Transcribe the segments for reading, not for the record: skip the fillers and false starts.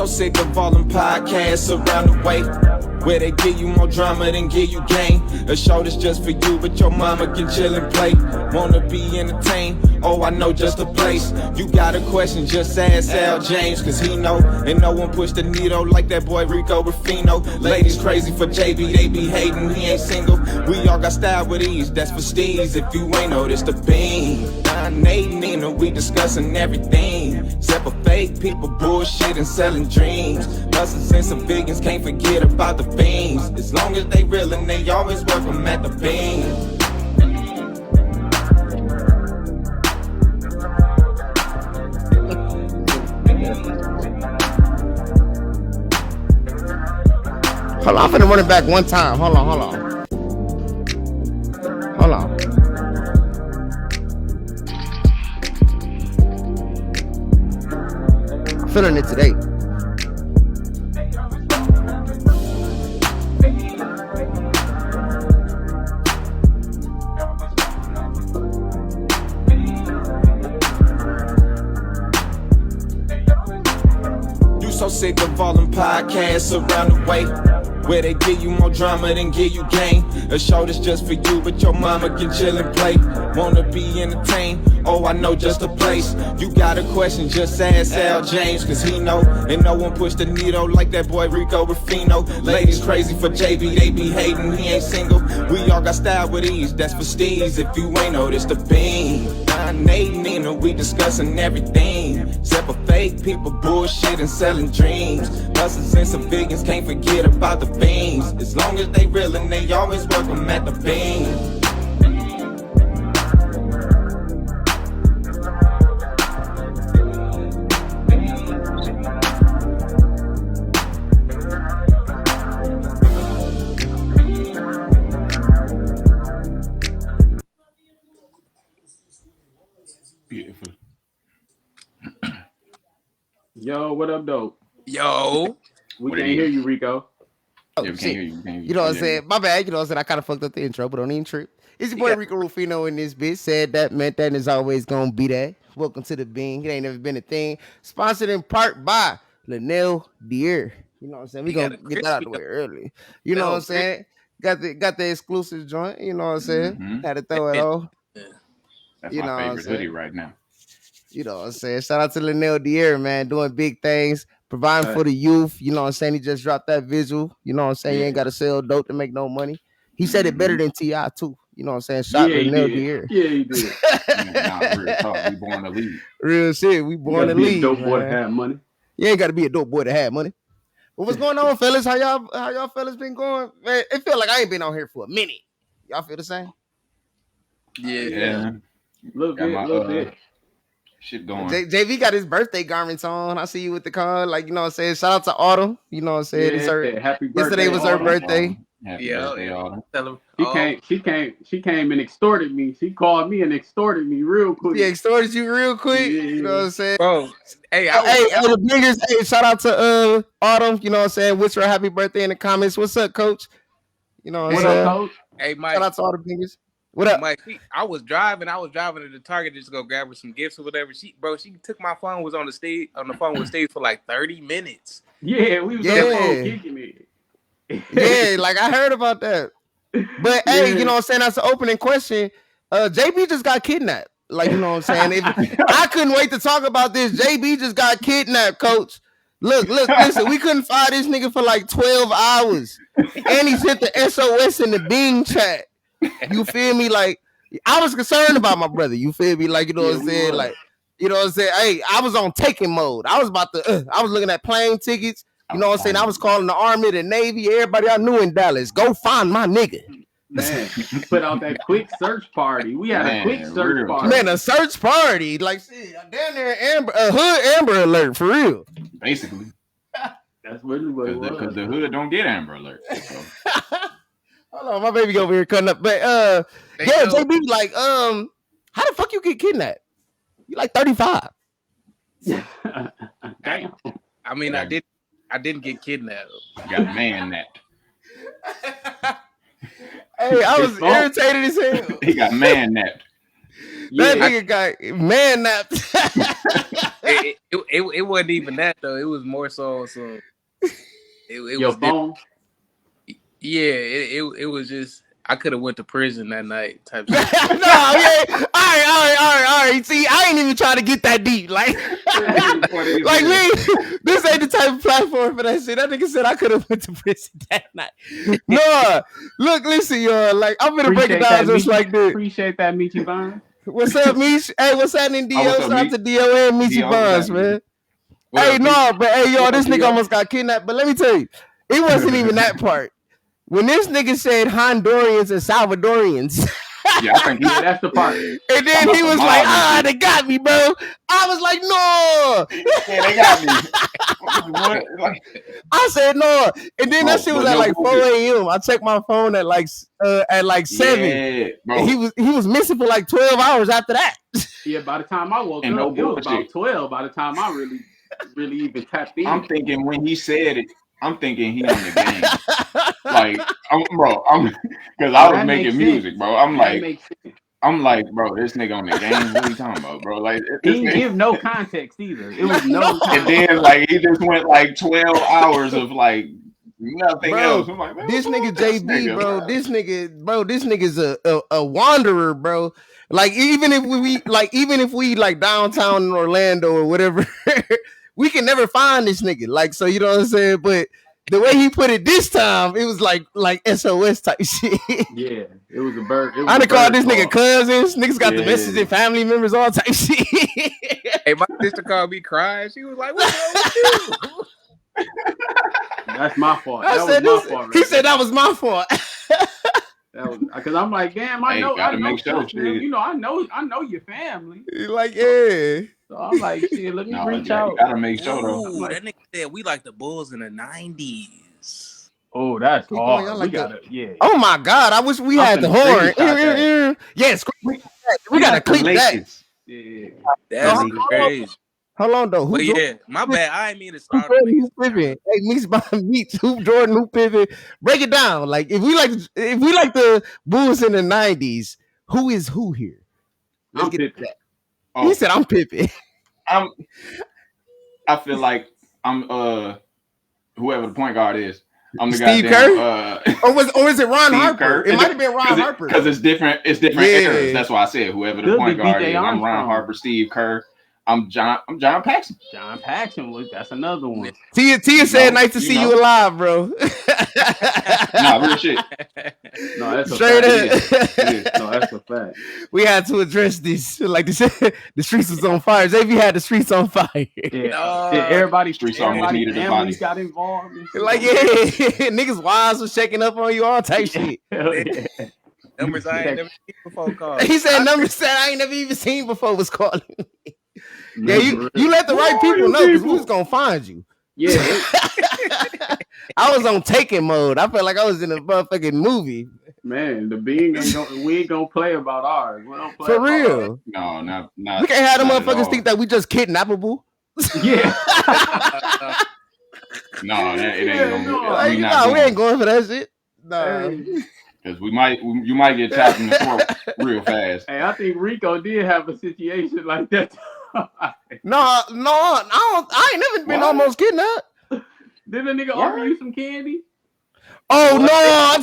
so sick of all them podcasts around the way, where they give you more drama than give you game. A show that's just for you, but your mama can chill and play. Wanna be entertained? Oh, I know just a place. You got a question, just ask Al James, cause he know. And no one pushed the needle like that boy Rico Rufino. Ladies crazy for JB, they be hating, he ain't single. We all got style with ease, that's for steez. If you ain't noticed the beam, Nate, Nina, we discussing everything except for fake people, bullshit and selling dreams. Hustlers and civilians can't forget about the beans. As long as they real and they always welcome at the beam. Hold on, I'm finna run it back one time. Hold on. I'm feeling it today. You so sick of all them podcasts around the way, where they give you more drama than give you game. A show that's just for you, but your mama can chill and play. Wanna be entertained? Oh, I know just a place. You got a question, just ask Al James, cause he know. And no one pushed the needle like that boy Rico Rufino. Ladies crazy for JB, they be hating, he ain't single. We all got style with ease, that's for steez. If you ain't noticed the beam, Nate, Nina, we discussing everything except for fake people, bullshit and selling dreams. Hustlers and civilians can't forget about the beans. As long as they real and they always welcome at the beam. Beautiful. Yo, what up, though? Yo. We can't hear you, Rico. Oh, Yeah, we shit. can't hear you. You know what I'm saying? My bad. You know what I'm saying? I kind of fucked up the intro, but don't even trip. It's your boy Rico Rufino in this bitch. Said that, meant that, and is always gonna be that. Welcome to the Bean. It ain't never been a thing. Sponsored in part by Linnell Deere. You know what I'm saying? We gonna get that out of the way early. You know what I'm saying? Got the exclusive joint. You know what I'm saying? Mm-hmm. Had to throw it off. That's You know my what I'm favorite saying? hoodie right now. You know what I'm saying? Shout out to Linnell Deere, man, doing big things, providing for the youth. You know what I'm saying? He just dropped that visual. You know what I'm saying? You ain't got to sell dope to make no money. He said it better than T.I. too. You know what I'm saying? Shout Linnell Deere. Yeah, he did. Nah, real talk. We born to lead. Real shit. We born to lead. Dope boy to have money. You ain't got to be a dope boy to have money. But what's going on, fellas? How y'all fellas been going? Man, it feel like I ain't been on here for a minute. Y'all feel the same? Yeah. Little bit. Shit going. JV got his birthday garments on. I see you with the car. Like, you know what I'm saying? Shout out to Autumn. You know what I'm saying? Happy birthday. Yesterday was her birthday. Happy birthday, Autumn. She came and extorted me. She called me and extorted me real quick. She extorted you real quick. Yeah. You know what I'm saying? Bro, hey, the bringers. Hey, shout out to Autumn. You know what I'm saying? Wish her a happy birthday in the comments. What's up, coach? You know what I'm saying? Up, coach? Hey, Mike. Shout out to all the bringers. What up? Mike, I was driving to the Target just to go grab her some gifts or whatever. She took my phone, was on the phone with Steve for like 30 minutes. Yeah, we was on the phone kicking it. Yeah, like I heard about that. But hey, you know what I'm saying? That's the opening question. JB just got kidnapped. Like, you know what I'm saying? I couldn't wait to talk about this. JB just got kidnapped, coach. Look, listen, we couldn't find this nigga for like 12 hours. And he sent the SOS in the Bing chat. You feel me? Like, I was concerned about my brother. You feel me? Like, you know what I'm saying? Like, you know what I'm saying? Hey, I was on taking mode. I was about to, I was looking at plane tickets. You know what I'm saying? I was calling the Army, the Navy, everybody I knew in Dallas. Go find my nigga. Man, put out that quick search party. We had a quick search party. Man, a search party. Like, shit, down there, hood Amber Alert, for real. Basically. That's what it was. Because the hood don't get Amber Alert. So. Hold on, my baby over here cutting up. But JB, like, how the fuck you get kidnapped? You like 35. Damn. I mean, I didn't get kidnapped. Got man-napped. Hey, I was irritated as hell. He got man-napped. That nigga got man-napped. It wasn't even that though. It was more so some. It Your was phone. yeah. It was just I could have went to prison that night type shit. No, yeah. All right. See, I ain't even trying to get that deep. Like me, this ain't the type of platform for that shit. That nigga said I could have went to prison that night. No, look, listen, y'all. Like I'm gonna break it down just like this. Appreciate that, Michi Vine. What's up, Meech? Hey, what's happening, Dio? what's up, Shout out Meech? to Dio and Meechy Dio, Bonds, what's man. What Hey, up, no, but hey, yo, What this up, nigga Dio? almost got kidnapped. But let me tell you, it wasn't even that part. When this nigga said Hondurans and Salvadorians, Yeah, I think Yeah, that's the part. and then he was like, they got me, bro. I was like, no. Yeah, they got me. What? Like, I said no. And then that Bro, shit was but at no like 4 bullshit. a.m. I checked my phone at like 7. yeah, bro. And he was missing for like 12 hours after that. Yeah, by the time I woke And up, no it was about bullshit. 12. By the time I really even tapped in. I'm thinking when he said it, I'm thinking he on the game. Like, because I was That making makes music, sense. bro. I'm That makes sense. bro, this nigga on the game. What are you talking about, bro? Like, He this didn't nigga. give no context either. It was no No. And context. then like he just went like 12 hours of like nothing Bro, else. I'm like, man, this what's wrong nigga with this JB, nigga, bro. This nigga's a wanderer, bro. Like even if we like downtown in Orlando or whatever, we can never find this nigga. Like, so you know what I'm saying? But the way he put it this time, it was like SOS type shit. Yeah, it was a bird. I done called this nigga cousins. Niggas got the Yeah. messages and family members, all type shit. Hey, my sister called me crying. She was like, "What's wrong with you?" That's my fault. I That said, was my fault. he said that was my fault. That was because I'm like, damn, I Hey, know, gotta I know, make sure, sister, shit. you know, I know your family. Like, yeah. So I'm like, shit, let me No, reach yeah, out. you gotta make sure though. Ooh, that nigga said we like the Bulls in the '90s. Oh, that's Keep going, hard. y'all We like gotta, yeah. Oh my God, I wish we I'm had the finna horn. screenshot that. Yes, we gotta clip that. Yeah. That's No, crazy. Hold on though. But Who yeah, my bad. I didn't mean to Who start Jordan, on who Pippen? Hey, Meeks by Meeks. Who Jordan, who Pippen? Break it down. Like if we like the Bulls in the '90s, who is who here? Let's I'm get Pippen. that. Oh, He said I'm Pippen. I feel like I'm whoever the point guard is. I'm the Steve goddamn or is it Ron Steve Harper? Kerr. It might have been Ron Harper. Because it's different Yeah. eras. That's why I said whoever the Could point be guard B.J. is. I'm Ron Armstrong. Harper, Steve Kerr. I'm John Paxson. John Paxson was that's another one. Tia said, "Nice to see you alive, bro." Nah, real shit. No, that's a Straight fact. up. No, that's a fact. We had to address this. Like they said, the streets was on fire. JV had the streets on fire. Yeah, everybody, Streets almost everybody, needed his families body. got involved. And shit. Like, yeah, niggas' wives was checking up on you, all type shit. Hell yeah. numbers I ain't never seen before called. He said numbers that I ain't never even seen before was calling me. Yeah, Man, you let the right people know because we was gonna find you. Yeah, I was on taking mode. I felt like I was in a motherfucking movie. man, we ain't gonna play about ours. We don't play For about real. No, not. We can't have them not at motherfuckers all. think that we just kidnappable. ours. Yeah. No, it ain't Yeah, gonna. no. Like, We no, not we doing ain't going for that shit. Nah. Hey. because you might get chopped in the throat real fast. Hey, I think Rico did have a situation like that. No, I ain't never been What? almost kidnapped. Did a nigga offer you some candy? Oh no!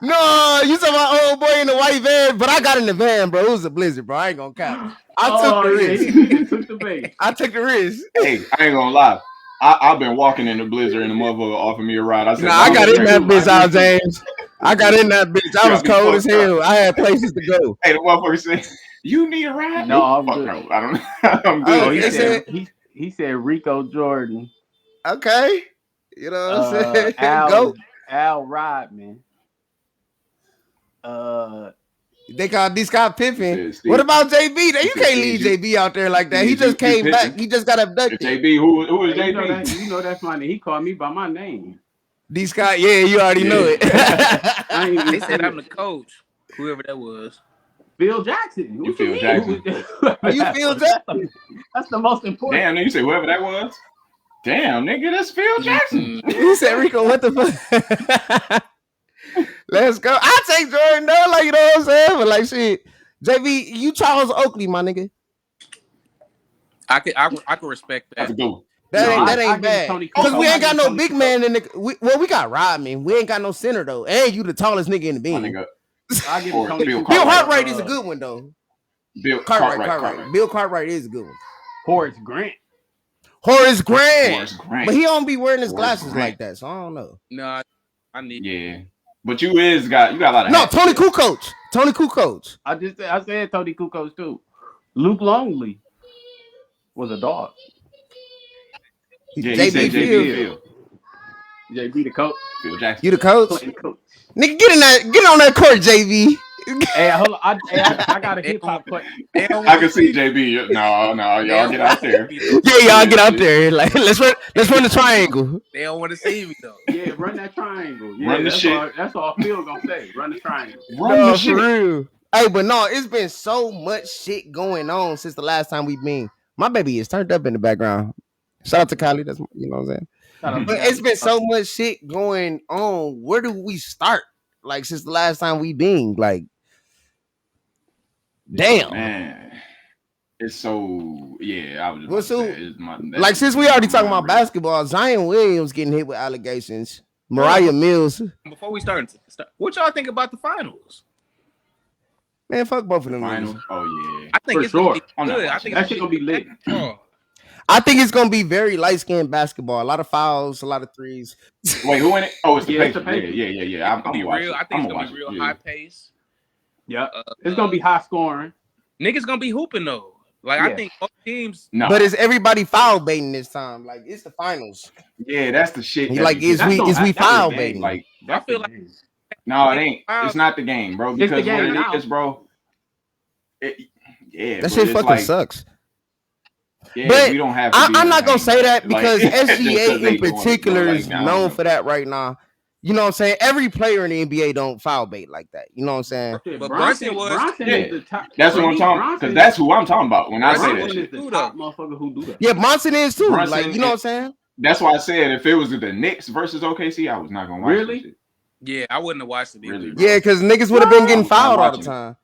No, you saw my old boy in the white van, but I got in the van, bro. It was a blizzard, bro. I ain't gonna count. I took the risk. He took the bait. I took the risk. Hey, I ain't gonna lie. I've been walking in the blizzard and the motherfucker offered me a ride. I said, Nah, I got in that bitch, Al too. James. I got in that bitch. I was cold as hell. I had places to go. Hey, the motherfucker said, "You need a ride?" No, I'm Fuck good. no. I don't. I'm Oh, good. he they said he said Rico Jordan. Okay. You know what I'm saying? Go. Al Rodman. They called this guy Pippen. Said Steve. What about JB? You said can't leave Steve, JB out there like that. He you- just you came back. Pippen. He just got abducted. JB, who is you JB? know that's my name. He called me by my name. These guys, yeah, you already know it. I ain't They said I'm the coach, whoever that was. Phil Jackson. You What Phil mean? Jackson. Are you Phil Jackson? That's the most important. Damn, nigga, you say whoever that was. Damn, nigga, that's Phil Jackson. He said, Rico, what the fuck? Let's go. I take Jordan though, like, you know what I'm saying? But like, shit, JB, you Charles Oakley, my nigga. I could respect that. That's a good one. That ain't I give bad. Tony Because Kukoc. we ain't I got give no Tony big Kukoc. man in the. We got Rodman. We ain't got no center though. And you the tallest nigga in the My beam. nigga. I give Or Tony Bill Kukoc. Bill Cartwright. Cartwright is a good one though. Bill Cartwright. Bill Cartwright is a good one. Horace Grant. Horace Grant. Horace Grant. But he don't be wearing his Horace glasses Grant. like that, so I don't know. No, I need. Yeah. But you got a lot of No, hats. Tony Kukoc. Tony Kukoc. I said Tony Kukoc too. Luke Longley was a dog. Yeah, he said JB Field. JB the coach. Phil Jackson. You the coach? Clinton coach. Nigga, get on that court, JV. Hey, hold on. I got a hip hop question. They don't I want can to see JB. No, y'all get out there. Yeah, y'all get out there. Like let's run the triangle. They don't want to see me though. Yeah, run that triangle. Yeah, Run the that's shit. that's all Phil gonna say. Run the triangle. Run No, the for shit. real. Hey, but no, it's been so much shit going on since the last time we've been. My baby is turned up in the background. Shout out to Kylie. That's you know what I'm saying. Shout out But to it's been so Kylie. much shit going on. Where do we start? Like since the last time we been, like, damn. Man, it's so I was just What's about to so- say, it's my- Like since we already talking about basketball, Zion Williams getting hit with allegations. Mariah Mills, Before we start, what y'all think about the finals? man, fuck both of them. Finals. niggas. Oh yeah. I think For it's gonna sure. be I'm not good. I watching think that it's shit gonna be lit. Oh, I think it's gonna be very light skinned basketball. A lot of fouls, a lot of threes. Wait, who in it? Oh, it's the Yeah, it's Pacers. the Pacers. Yeah. it's I'm gonna be gonna watch real. it. I think it's gonna be real high pace. Yeah, it's gonna be high scoring. Niggas gonna be hooping though. Like Yeah. I think both teams. No, But is everybody foul baiting this time? Like it's the finals. yeah, that's the shit. that Like be is pissing we me is off. we that's foul the baiting? Like, I feel like no, it ain't. It's not the game, bro. It's the Because game what now. it is, bro. Yeah, that but shit it's fucking like, sucks. Yeah, But we don't have. To be I'm not gonna say that like, because just 'cause SGA they in doing it, particular bro. is Like, I don't known know. for that right now. You know what I'm saying? Every player in the NBA don't foul bait like that. You know what I'm saying? Shit, But Bronson Brunson Yeah. is the top. That's what for I'm me, talking. Bronson- Because that's who I'm talking about when I say that Bronson shit. is the top motherfucker who do that. Yeah, Bronson is too. Brunson like you know is- what I'm saying? That's why I said if it was the Knicks versus OKC, I was not gonna watch Really? that shit. Yeah, I wouldn't have watched it either. Really? Yeah, because niggas would have been getting I'm not fouled all the watching it. time.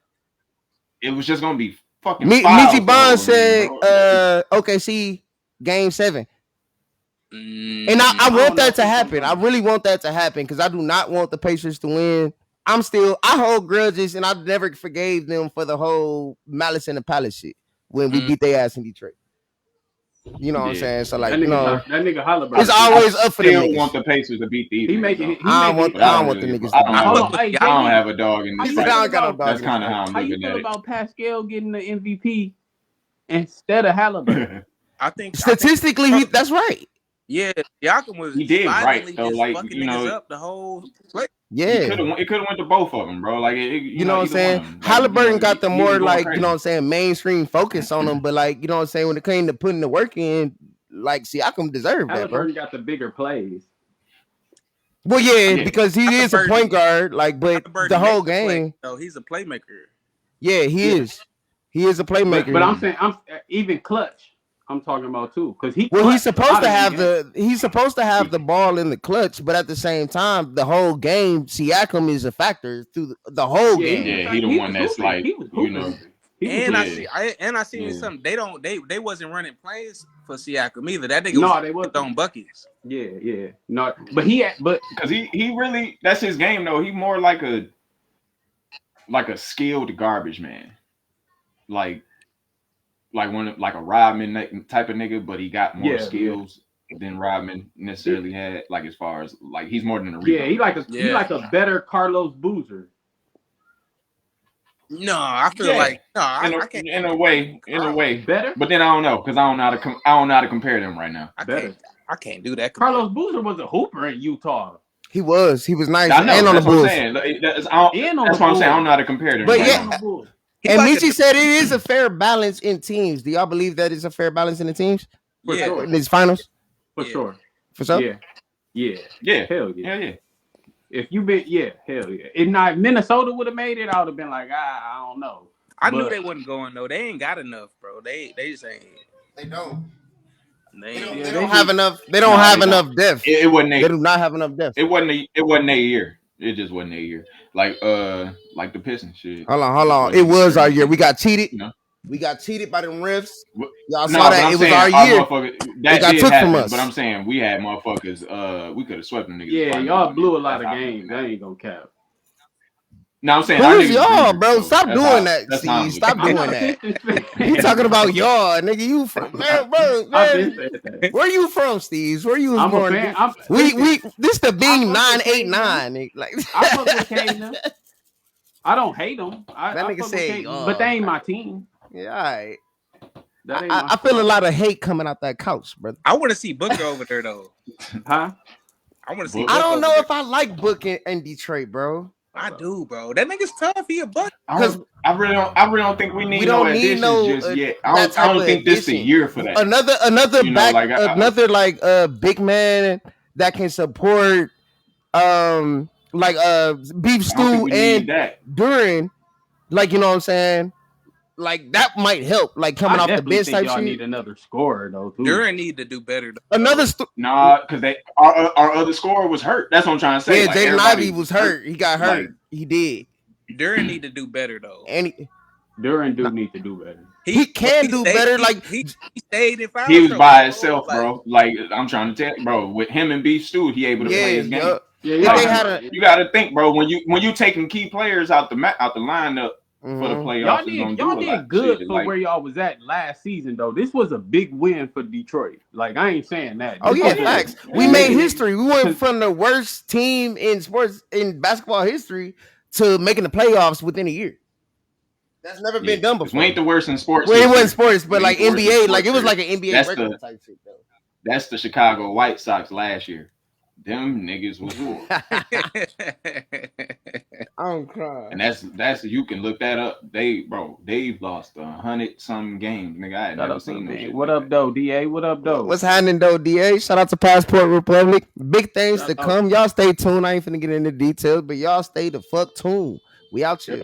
It was just gonna be fucking. Michi fouls Bond all said, over me, bro. OKC game 7. Mm. And I don't want know that if to it's happen. gonna I really want that to happen because I do not want the Pacers to win. I hold grudges and I never forgave them for the whole Malice in the Palace shit when we beat their ass in Detroit. You know what I'm Yeah. saying? So like, that you know, nigga Halliburton. it's always I up for them still niggas. want the Pacers to beat these. He niggas, making. though. He I don't want making. I don't want the really- niggas. I don't have- Hold on, hey, I don't JB, have a dog in How this you He said, fight. I don't got no about- dog That's in this kind of fight. how I'm How you looking feel at about Pascal getting the MVP instead of Halliburton? it. I think Statistically, that's right. yeah, Siakam was He did right, finally though, just like, fucking you know, niggas up the whole play. Yeah. It could have went to both of them, bro. Like You know what I'm either saying? one of them. Like, Halliburton you know, got the he more was going like, crazy. you know what I'm saying, mainstream focus on him. But like, you know what I'm saying, when it came to putting the work in, like Siakam deserved that, bro. Halliburton got the bigger plays. Well, yeah, Yeah. because he is a Halliburton- point guard, like, but Halliburton the whole makes the play, game, though. He's a playmaker. yeah, he Yeah. is. He is a playmaker. But I'm saying, I'm even clutch. I'm talking about too, because he. well, he's clutched a supposed lot to of have these games. the ball in the clutch, but at the same time, the whole game, Siakam is a factor through the whole Yeah, game. Yeah, he the one that's hooping. like, He was you know. hooping. He was And hooping. I seen Yeah. something. They wasn't running plays for Siakam either. That nigga No, was they wasn't. throwing buckets. Yeah. No, but Because he really, that's his game though. He more like a skilled garbage man, like a Rodman type of nigga, but he got more Yeah, skills than Rodman necessarily had. Like as far as like he's more than a yeah, rebound. he like a better Carlos Boozer. No, I feel Yeah. like no, in I can't. a way. Better. But then I don't know because I don't know how to compare them right now. Better. I can't do that. Carlos Boozer was a hooper in Utah. He was nice I know and on the that's what I'm Bulls. saying. That's And on what the I'm saying. I Bulls. don't know how to compare them. But right yeah, now. On the Bulls. He's And like Michi said it is a fair balance in teams. Do y'all believe that it's a fair balance in the teams For Yeah. sure. in these finals? For Yeah. sure. For sure. Yeah. Yeah, Hell yeah. yeah. If you been, hell yeah. If not Minnesota would have made it, I would have been like, I don't know. I knew But- they wasn't going though. They ain't got enough, bro. They just ain't. They don't. They They ain't. don't, Yeah, they they don't do. have enough. They don't No, have they don't. enough depth. It wasn't They do not have enough depth. It wasn't a year. It just wasn't a year. Like the Pistons shit. Hold on. It was our year. We got cheated. You know. We got cheated by them refs. No, Y'all saw that. I'm It was saying our year. That got did took from happen, us. but I'm saying we had motherfuckers. We could have swept them niggas. Yeah, finals y'all on blew a them. lot That's of how games. I ain't gonna cap. No, I'm saying our Who's niggas y'all, dangerous, bro? so Stop that's doing how- that, that's how I'm Steve. Stop looking I'm doing at it. not that. disrespecting. You talking about y'all, nigga? You from bro? I been Man, said that. where you from, Steve? Where you was I'm a born? fan. We this the Bing I fuck with 989. Nigga. Like I fuck with Kane. I don't hate them. that I nigga fuck with said, Kane, but they ain't my team. Yeah, all right. That ain't my I feel a squad. lot of hate coming out that couch, brother. I want to see Booker over there though. Huh? I want to see. Book- I Booker don't over know there. if I like Book in Detroit, bro. I do, bro. That nigga's tough. He a buck. Because I really don't think we need no don't need additions no just yet. that I type don't of think this the addition. year for that. Another You know, back, like, another like big man that can support like beef I don't think stew we and need that. during, like, you know what I'm saying, like that might help, like coming I off the definitely bench think type y'all shit. need another scorer though. Too. Duran need to do better. Though. Another Nah, because our other scorer was hurt. That's what I'm trying to say. yeah, Like, Jaden everybody Ivey was hurt. He got hurt. Like, He did. Duran need to do better though. And Duran do need to do better. he can do better. Like he stayed in foul he was trouble, by bro. himself, Like, bro. Like, I'm trying to tell you, bro. With him and Beef Stew, he able to play his game. yup. Yeah, If y'all they Like, had right. you got to think, bro. When you taking key players out the lineup for the Mhm. playoffs, is gonna do Y'all a lot did of good shit. for Like, where y'all was at last season though. This was a big win for Detroit. Like I ain't saying that. Oh This yeah, was a- facts. We Yeah. made history. We went from the worst team in sports in basketball history to making the playoffs within a year. That's never been done 'cause before. we ain't the worst in sports. Well, it history. wasn't sports, but We like ain't the worst in NBA, sports like it was history. like an NBA That's record the- type shit though. That's the Chicago White Sox last year. Them niggas was horrible. I'm crying. And that's you can look that up. They've lost 100-some games, nigga. I had Shout never out to seen no man. shit. What like up, though, DA? What up, though? What's happening though, DA? Shout out to Passport Republic. Big things Shout to out. come. Y'all stay tuned. I ain't finna get into details, but y'all stay the fuck tuned. We out here.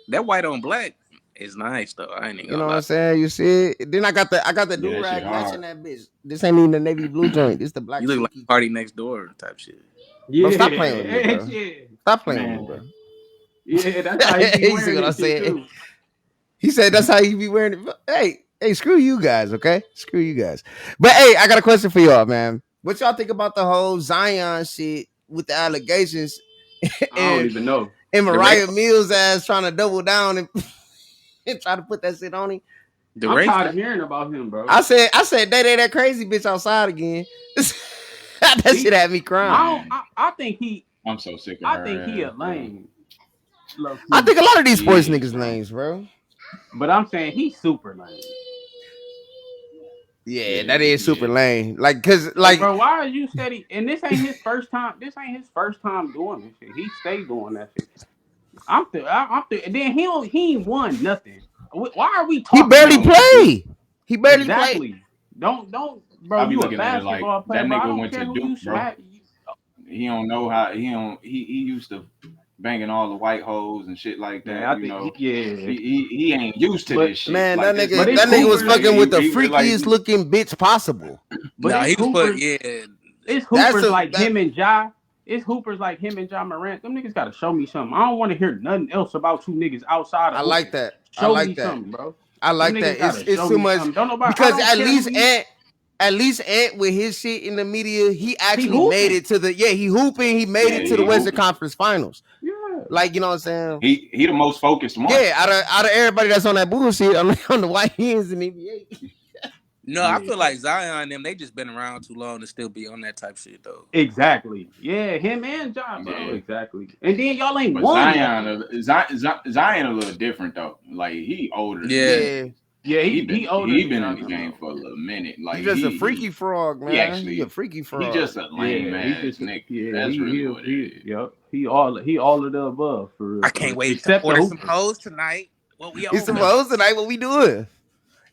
that white on black is nice though. I ain't even You know gonna what lie. I'm saying? You see it? Then I got the that do shit rag hard. matching that bitch. This ain't even the navy blue joint. This the black. You look like silky. Party Next Door type shit. Yeah, Bro, stop playing with me, bro. Yeah, Stop playing Man. with me, bro. yeah, that's how he be You see wearing what I this shit said? too. He said that's how you be wearing it. Hey, screw you guys, okay? Screw you guys. But hey, I got a question for y'all, man. What y'all think about the whole Zion shit with the allegations I don't even know. and Mariah Mills ass trying to double down and, and try to put that shit on him? The I'm race. tired of hearing about him, bro. I said that crazy bitch outside again. That shit had me crying. I think he. I'm so sick of her. I think he a ass, bro. lame. Low-key. I think a lot of these sports Yeah. niggas names, bro. But I'm saying he's super lame. Yeah, that is super lame. Like, cause Bro, why are you steady? And this ain't his first time. This ain't his first time doing this shit. He stayed doing that shit. And then he ain't won nothing. Why are we he talking? barely about played. He barely played. exactly. Don't, bro. I be You a looking at it like basketball player, that bro. I nigga don't went care to who you Duke, bro. smack. He don't know how he used to banging all the white hoes and shit like that. Yeah, I you think know, yeah. he ain't used to But- this shit. Man, like, that this- nigga was like, fucking with the he freakiest looking bitch possible. But Nah, it's he was Hoopers, put. Yeah, it's That's hoopers like that- him and Ja. It's hoopers like him and Ja Morant. Them niggas gotta show me something. I don't want to hear nothing else about you niggas outside of I like hooping. that. I Show like me that. something, bro. I like Them that. niggas gotta It's show too me much something. Don't nobody, because I don't at care least who you- Ant with his shit in the media, he actually hooping. made it to the he hooping. He made it to the he Western hooping. Conference Finals. Yeah. Like, you know what I'm saying? He the most focused one. Yeah, out of everybody that's on that bullshit on the white hands in the NBA. no, I feel like Zion and them. They just been around too long to still be on that type shit though. Exactly. Yeah, him and Ja, bro. Yeah. Exactly. And then y'all ain't But won. Zion a little different though. Like he older. than Yeah. me. Yeah, he he older. He than been Ja, in the game for a little minute. Like He's just a freaky frog, man. actually- He a freaky frog. He just a lame Yeah, he ass just nigga. yeah. That's he, really what it is. Yep. He all of the above for real. I can't wait Except to order the some hoopers. hoes tonight. What we It's on? supposed tonight. What we doing?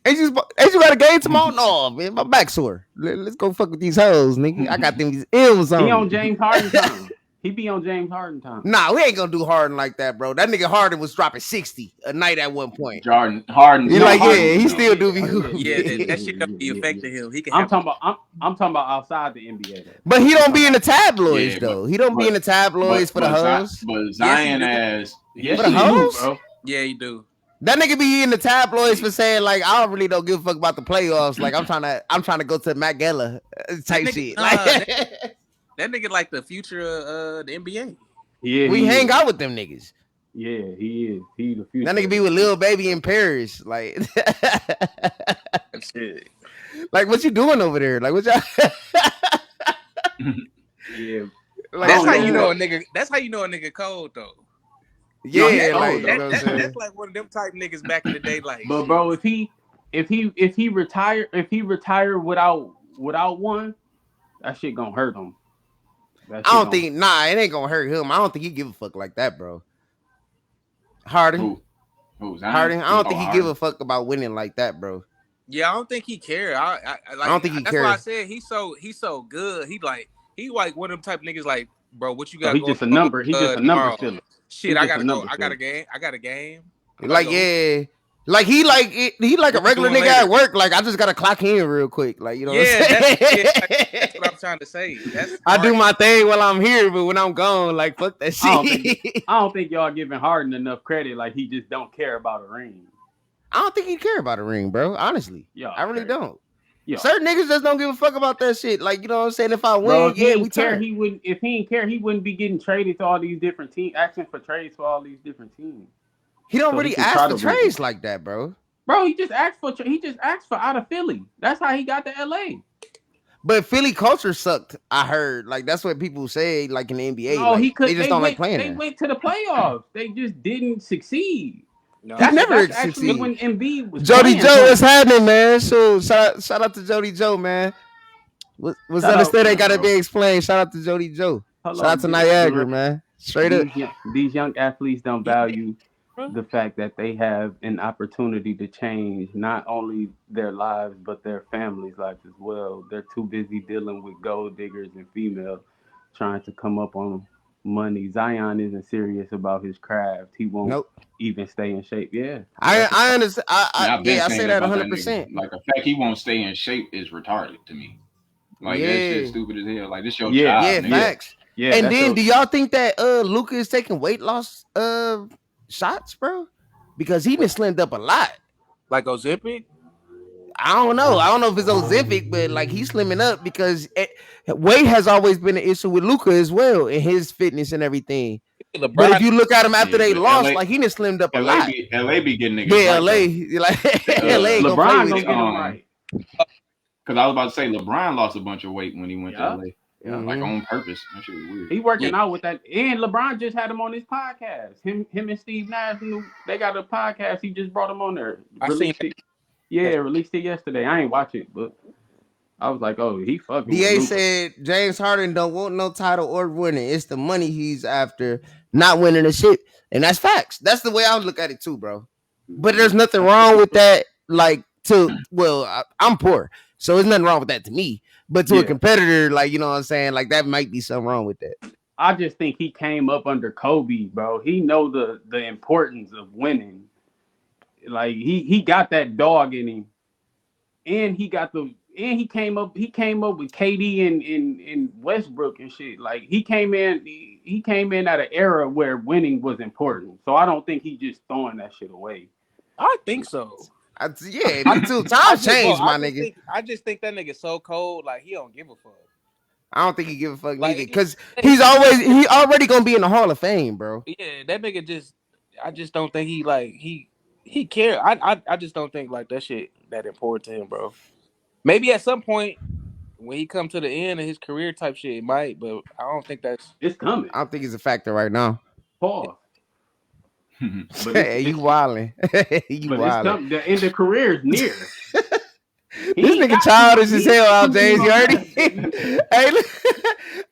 Ain't you got a game tomorrow? No, man, my back sore. Let's go fuck with these hoes, nigga. I got them these M's on. He me. on James Harden time. He be on James Harden time. Nah, we ain't gonna do Harden like that, bro. That nigga Harden was dropping 60 a night at one point. Harden. He like, Harden, yeah, he no. still do be Yeah, hooping. Yeah, that shit don't be affecting him. He can. I'm Have talking about outside the NBA though. But he don't be in the tabloids Yeah, though. He don't be in the tabloids for the hoes. But Zion Yes, he do. ass. Yes, For the he do, hoes? bro. Yeah, he do. That nigga be in the tabloids for saying like I really don't give a fuck about the playoffs. Like I'm trying to go to Matt Gala type nigga, shit. That nigga like the future of the NBA. Yeah, we hang out with them niggas. Yeah, he is. He the future. That nigga be with Lil Baby in Paris. Like, Shit. like what you doing over there? Like what y'all? Yeah. Like, That's how you know a nigga. That's how you know a nigga cold though. Yeah, No, like that's like one of them type niggas back in the day. Like, but bro, if he retire without one, that shit gonna hurt him. I don't think. Nah, it ain't gonna hurt him. I don't think he give a fuck like that, bro. Harden. Who's Harden. I don't think he give a fuck about winning like that, bro. yeah, I don't think he care. I don't think he that's cares. why I said he's so good. He like one of them type of niggas. Like, bro, what you got? He's just a number. He's just a number filler. Shit, I gotta go. I got a game. Like, yeah. Like he like a regular nigga at work. Like I just gotta clock in real quick. Like, you know what I'm saying? That's what I'm trying to say. I do my thing while I'm here, but when I'm gone, like fuck that shit. I don't think y'all giving Harden enough credit. Like he just don't care about a ring. I don't think he care about a ring, bro. Honestly, I really don't. Yo. Certain niggas just don't give a fuck about that shit. Like, you know what I'm saying? If I win, we turn. He wouldn't. If he didn't care, he wouldn't be getting traded to all these different teams, asking for trades for all these different teams. He don't really ask for trades like that, bro. Bro, he just asked for out of Philly. That's how he got to LA. But Philly culture sucked. I heard like that's what people say. Like in the NBA, no, like, he could. They just don't like playing. They went to the playoffs. They just didn't succeed. No, that's actually when Embiid was Jody Joe, what's happening, man? So shout out to Jody Joe, man. What's understood ain't gotta be explained. Shout out to Jody Joe. Shout out to Niagara, man. Straight up. These young athletes don't value the fact that they have an opportunity to change not only their lives but their families' lives as well. They're too busy dealing with gold diggers and females trying to come up on money. Zion isn't serious about his craft. He won't even stay in shape. Yeah, I understand. I say that 100%. Like the fact he won't stay in shape is retarded to me. Like that shit stupid as hell. Like this your job. Yeah, facts. Yeah, and then do y'all think that Luka is taking weight loss shots, bro? Because he been slimmed up a lot. Like Ozempic? I don't know. I don't know if it's Ozempic, but like he's slimming up because weight has always been an issue with Luka as well in his fitness and everything. LeBron, but if you look at him after they lost, like he done slimmed up a lot. LA be getting niggas. Yeah, LA. Like LA LeBron gonna get him right. Because I was about to say LeBron lost a bunch of weight when he went to LA. Yeah, like on purpose. That shit was weird. He working out with that, and LeBron just had him on his podcast. Him and Steve Nash, they got a podcast. He just brought him on there. Released it yesterday. I ain't watch it, but I was like, oh, he fucking. DA said James Harden don't want no title or winning. It's the money he's after, not winning the shit, and that's facts. That's the way I would look at it too, bro. But there's nothing wrong with that. Like I'm poor, so there's nothing wrong with that to me. But to a competitor, like, you know what I'm saying? Like, that might be something wrong with that. I just think he came up under Kobe, bro. He know the importance of winning. Like, he got that dog in him. And he came up with KD and Westbrook and shit. Like, he came in at an era where winning was important. So I don't think he just throwing that shit away. I think so. Times changed, my nigga. I just think that nigga so cold, like he don't give a fuck. I don't think he give a fuck neither, because he already gonna be in the Hall of Fame, bro. Yeah, that nigga I just don't think he care. I just don't think like that shit that important to him, bro. Maybe at some point when he come to the end of his career type shit, it might, but I don't think it's coming. I don't think it's a factor right now. Pause. Hey, you wildin'. The end of career is near. This nigga childish as hell out, James. You heard it?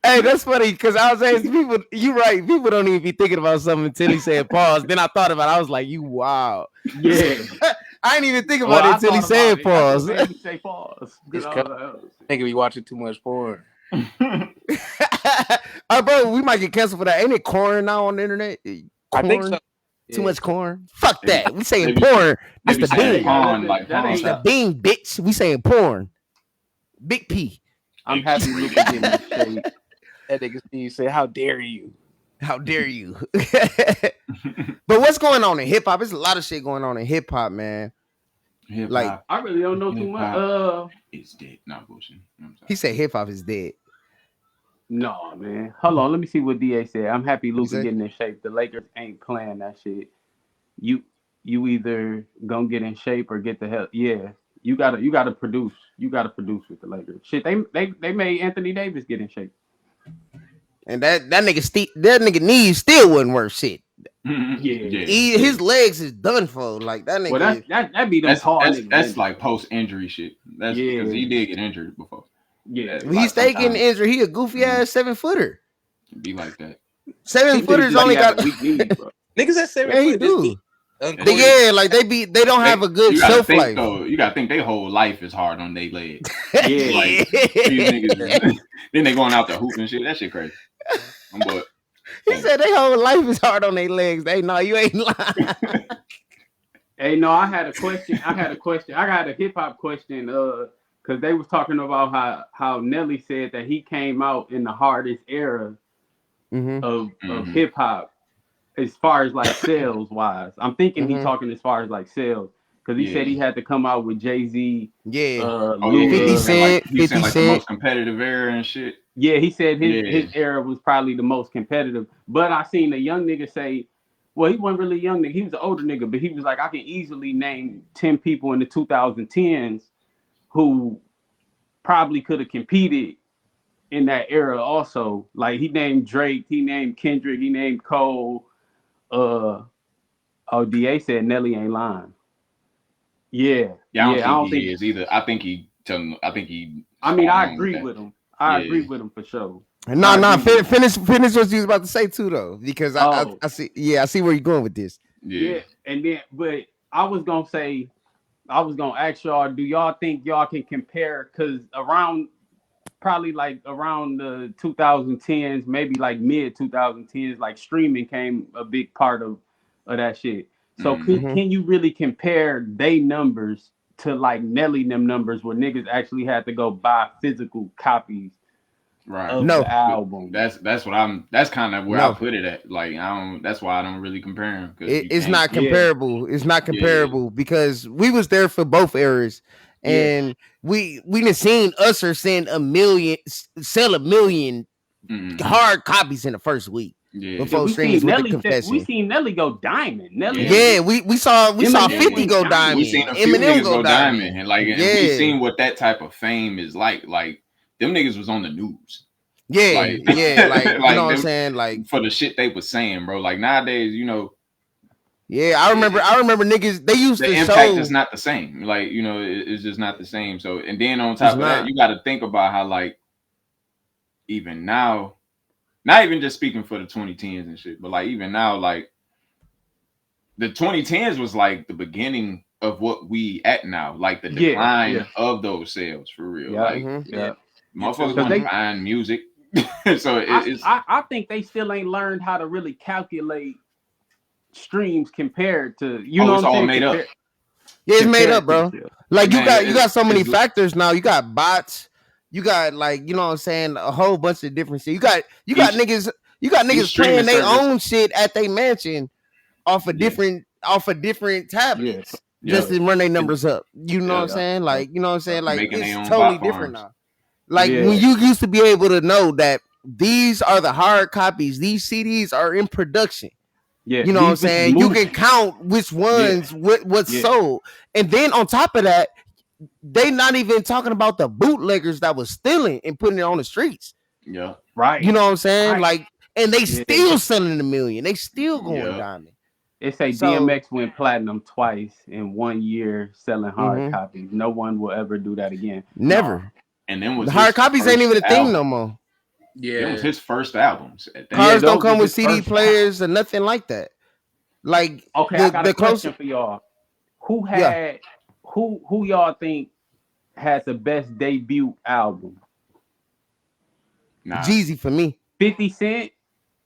Hey, that's funny because I was asking people, you right, people don't even be thinking about something until he said pause. Then I thought about it. I was like, you wild. Yeah. I didn't even think about it until he said pause. He say pause. Nigga be watching too much porn. Bro, we might get canceled for that. Ain't it corn now on the internet? Corn? I think so. Too much corn. Fuck that. We saying porn. That's the bean. That's the bean, bitch. We saying porn. Big P. I'm happy Luka getting straight. That nigga Steve said, "How dare you?" How dare you? But what's going on in hip hop? There's a lot of shit going on in hip hop, man. Hip Like hop, I really don't know too much. it's dead. Not bullshit. I'm sorry. he said, hip hop is dead. No, man. Hold on. Let me see what DA said. I'm happy What'd he Luka say? getting in shape. The Lakers ain't playing that shit. You either gonna get in shape or get the hell. Yeah. You gotta produce. You gotta produce with the Lakers. Shit, they made Anthony Davis get in shape. And that nigga knees still wasn't worth shit. Yeah. His legs is done for. Like that Well, nigga. that be them tall niggas. That's like post injury shit. That's because he did get injured before. Yeah. When he stay getting injured, he a goofy ass 7-footer. Be like that. 7-footers Like only he has got a weak knee, bro. Niggas at 7 yeah, he foot just do. be Yeah, like they don't have a good you gotta shelf think, life. though, you gotta think their whole life is hard on their legs. Yeah. Like these niggas, then they going out to hoop and shit. That shit crazy. But He said their whole life is hard on their legs. They know you ain't lying. Hey, no, I had a question. I had a hip hop question. Because they was talking about how Nelly said that he came out in the hardest era of hip hop, as far as like sales wise. I'm thinking he talking as far as like sales, because he said he had to come out with Jay-Z. Yeah. 50 Cent, he said 50 like the Cent. most competitive era and shit. Yeah, he said his era was probably the most competitive. But I seen a young nigga say, well, he wasn't really a young nigga. He was an older nigga, but he was like, I can easily name 10 people in the 2010s who probably could have competed in that era also. Like he named Drake, he named Kendrick, he named Cole. DA said Nelly ain't lying. Yeah. I don't think he is either. I think he. I mean, I agree with him. I agree with him for sure. No, finish what you was about to say too, though, because I see. Yeah, I see where you're going with this. Yeah, and then, but I was gonna ask y'all, do y'all think y'all can compare? Because probably around the 2010s, maybe like mid 2010s, like streaming came a big part of that shit. So can you really compare they numbers to like Nelly them numbers where niggas actually had to go buy physical copies of the album? That's kind of where I put it at. Like that's why I don't really compare them. It's not comparable. It's not comparable because we was there for both eras. And we done seen Usher sell a million hard copies in the first week. Before streams with the confession. We seen Nelly go diamond. We saw 50 go diamond. We seen a few Eminem niggas go diamond. And like we seen what that type of fame is like. Like them niggas was on the news. Like you know what I'm saying? Like for the shit they was saying, bro. Like nowadays, you know. Yeah, I remember niggas, they used to show. The impact is not the same. Like, you know, it's just not the same. So, and then on top of that, you got to think about how, like, even now, not even just speaking for the 2010s and shit, but like even now, like the 2010s was like the beginning of what we at now, like the decline of those sales for real. Motherfuckers want to find music. So I think they still ain't learned how to really calculate streams compared to know it's all made up. Yeah, it's made up, bro. Like you got so many factors now. You got bots. You got like, you know what I'm saying, a whole bunch of different shit. You got niggas playing their own shit at their mansion off of different tablets just to run their numbers up. You know what I'm saying? Like, you know what I'm saying? Like it's totally different now. Like when you used to be able to know that these are the hard copies, these CDs are in production. Yeah, you know what I'm saying? You can count which ones what's sold. And then on top of that, they not even talking about the bootleggers that was stealing and putting it on the streets. Yeah. Right. You know what I'm saying? Right. Like, and they still selling $1 million. They still going diamond. It say DMX went platinum twice in 1 year selling hard copies. No one will ever do that again. Never. No. And then was the hard copies ain't even a thing no more. Yeah, it was his first albums. Cars don't come with CD players or nothing like that. Like, okay, I got a question for y'all. Who y'all think has the best debut album? Jeezy for me. 50 Cent?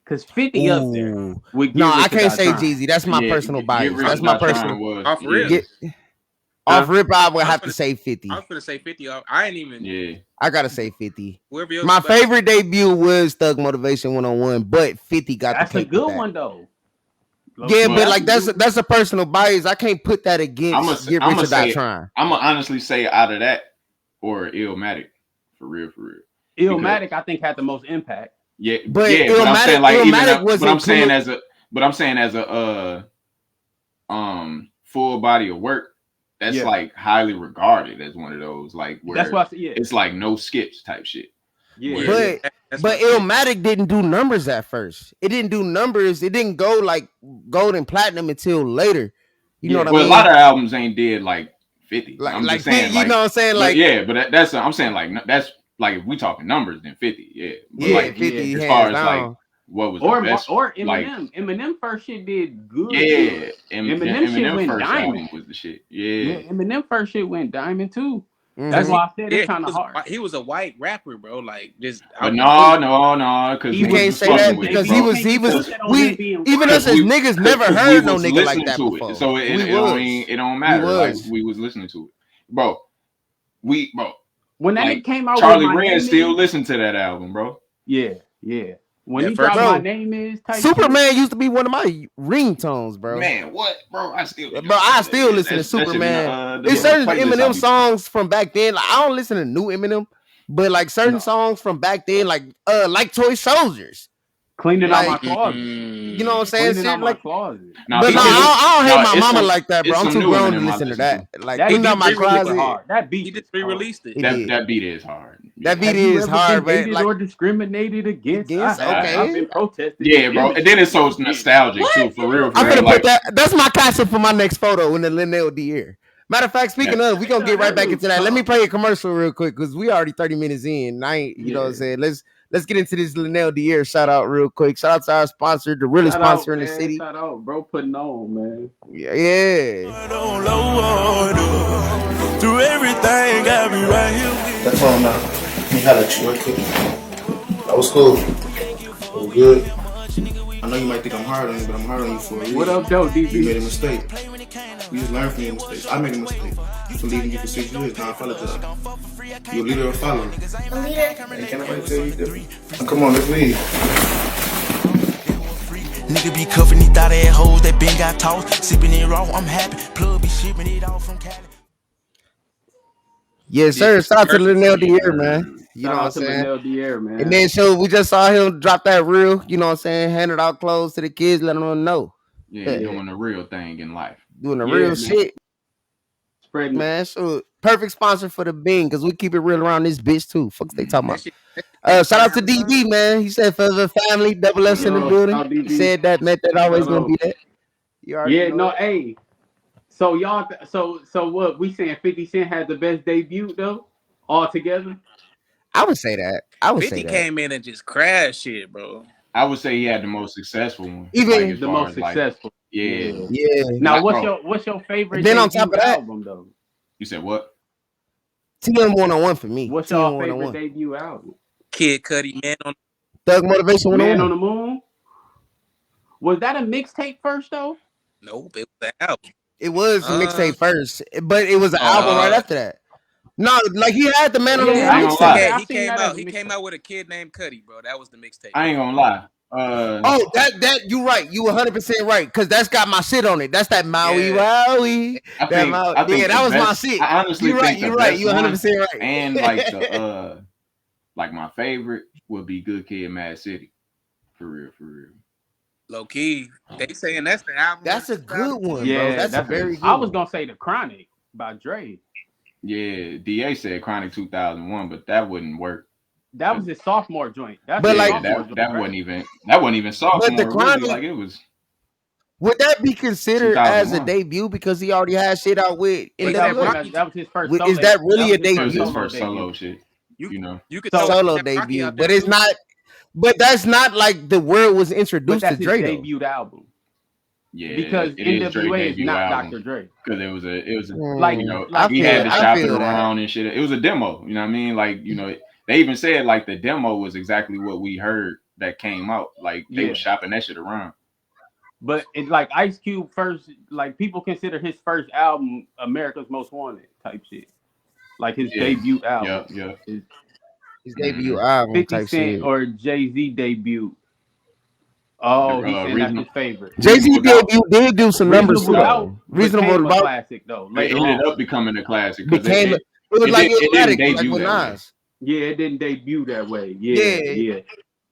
Because 50 up there. No, I can't say Jeezy. That's my personal bias. That's my personal. Off real. Off rip, I would have to say 50. I was gonna say 50. I ain't even. Yeah, I gotta say 50. Whoever My favorite debut was Thug Motivation 101, but 50 got That's the a cake with good that. one though. Yeah, but like that's a personal bias. I can't put that against Get Rich or Die Trying. I'm gonna honestly say out of that or Illmatic, for real. Illmatic, I think, had the most impact. Yeah, but I'm saying like Illmatic but I'm saying as a full body of work, that's like highly regarded as one of those like where that's what it's like no skips type shit. Yeah, but Illmatic didn't do numbers at first. It didn't do numbers. It didn't go like gold and platinum until later. You know what I mean? A lot of albums ain't did like 50. Like, I'm just saying, like, you know what I'm saying? Like, yeah, but that's I'm saying like that's like if we talking numbers, then 50. Yeah, but yeah, like 50. As far as like what was the best, or Eminem. Like, Eminem first shit did good. Yeah, Eminem shit went first diamond. album was the shit. Yeah, Eminem first shit went diamond too. Mm-hmm. That's why I said it's kind of hard. He was a white rapper, bro. Like just. But no, because you can't say that because he was. We even us as niggas never heard no nigga like that before. So it don't matter. Like we was listening to it, bro. When that nigga came out, Charlie Red still listened to that album, bro. Yeah. When he dropped My Name Is type Superman used to be one of my ringtones, bro. Man, what, bro? I still listen to Superman. There's certain Eminem songs from back then. Like, I don't listen to new Eminem, but like certain songs from back then, like Toy Soldiers. Cleaning out my closet. You know what I'm saying? Cleaning out my closet. I don't hate my mama like that, bro. I'm too grown to listen to that. Like cleaning out my closet. That beat, he just re-released it. That beat is hard. That beat is hard, man. Like, or discriminated against. Okay. I've been protested. Yeah, bro. And then it's so nostalgic too, for real. I'm gonna put that. That's my caption for my next photo in the Linnell Dier. Matter of fact, speaking of, we gonna get right back into that. Let me play a commercial real quick because we already 30 minutes in. I ain't, you know what I'm saying? Let's get into this Linnell Dier shout out real quick. Shout out to our sponsor, the realest sponsor in the city. Shout out, bro, putting on, man. Yeah. Through everything, got me right here. That's all now. Let me holler at you real quick. That was cool. That was good. I know you might think I'm hard on you, but I'm hard on you for a reason. What up, though, DB? You made a mistake. You just learn from your mistakes. I made a mistake. For leaving you for 6 years, now I apologize. You a leader or a follower? A leader. Hey, can't nobody tell you different? Come on, let's leave. Nigga be cuffing these thought ass hoes that been got tossed. Sipping it raw, I'm happy. Plug be shipping it out from Cali. Yes, sir. Shout out to Linnell Dier, man. You know what I'm saying? Linnell Dier, man. And then so we just saw him drop that reel, you know what I'm saying? Handed out clothes to the kids, letting them know. Yeah, doing the real thing in life. Doing the real shit. Spreading, man. So perfect sponsor for the Bing because we keep it real around this bitch too. Fuck they talking about. Shout out to DB, man. He said for the family, double S in the building. He said that meant that always gonna be that. Hey. So y'all, so what we saying? 50 Cent had the best debut though, altogether. I would say that. 50 came in and just crashed shit, bro. I would say he had the most successful one. Even like, the most successful. Yeah. Now, what's your favorite? Then on top of that, album though? You said what? TM 101 for me. What's your favorite debut album? Kid Cudi, Man on Thug Motivation 101. Man on the Moon. Was that a mixtape first though? Nope, it was the album. It was a mixtape first, but it was an album right after that. No, like he had the Man on the Moon mixtape. He came out with a Kid Named Cudi, bro. That was the mixtape. I ain't gonna lie. That you right. You 100% right because that's got my shit on it. That's that Maui Wowie. I think that was my shit. I honestly you're right. You're right. You 100% right. And like the like my favorite would be Good Kid, Mad City. For real. Low key, they saying that's the album. That's a good one, bro. That's a very good I was gonna say The Chronic by Dre. Yeah, DA said Chronic 2001, but that wouldn't work. That was his sophomore joint. That wasn't even sophomore. But the Chronic, really, like it was. Would that be considered as a debut because he already had shit out with? That was his first. Is that really a debut? His first solo shit. You could solo debut, but it's not. But that's not like the world was introduced to Dre. His debut album. Yeah, because NWA is not album. Dr. Dre. Because it was a like you know like he had to shop it around and shit. It was a demo. You know what I mean? Like you know they even said like the demo was exactly what we heard that came out. Like they were shopping that shit around. But it's like Ice Cube first, like people consider his first album America's Most Wanted type shit. Like his debut album. Yeah. His debut album 50 type Cent shit. or Jay-Z debut. Oh, he's saying that's his favorite. Jay-Z did do some numbers too, though. Reasonable Doubt, classic though. It ended up becoming a classic. Became it was like Illmatic, like with Nas. Yeah, it didn't debut that way. Yeah.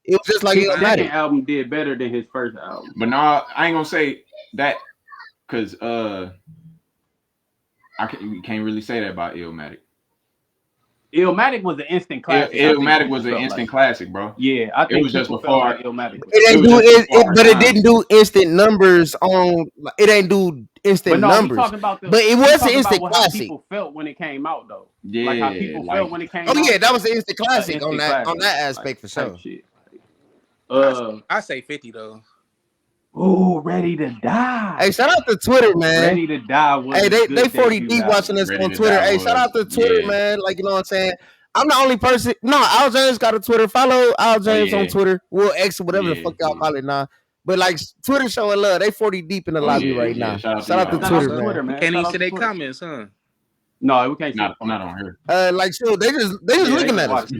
It was just like his Illmatic. second album did better than his first album. But no, I ain't gonna say that because we can't really say that about Illmatic. Illmatic was an instant classic. Illmatic was an instant classic, bro. Yeah, I think it was just before like Illmatic. It didn't do instant numbers on. It didn't do instant numbers. But it was an instant classic. How people felt when it came out, though. Yeah, like how people felt when it came out. Oh yeah, that was an instant classic on that aspect for sure. Shit. I say 50 though. Oh, Ready to Die. Hey, shout out to Twitter, man. Ready to Die was hey, they 40 deep watching us on Twitter. Hey, shout out to Twitter, man. Like, you know what I'm saying? I'm the only person. No, Al James got a Twitter. Follow Al James on Twitter. We'll X whatever the fuck y'all call it now. But like Twitter showing love. They 40 deep in the lobby right now. Shout out to Twitter, man. Can't even see their comments, huh? No, we can't. Not on here. Like so, they just looking at us. They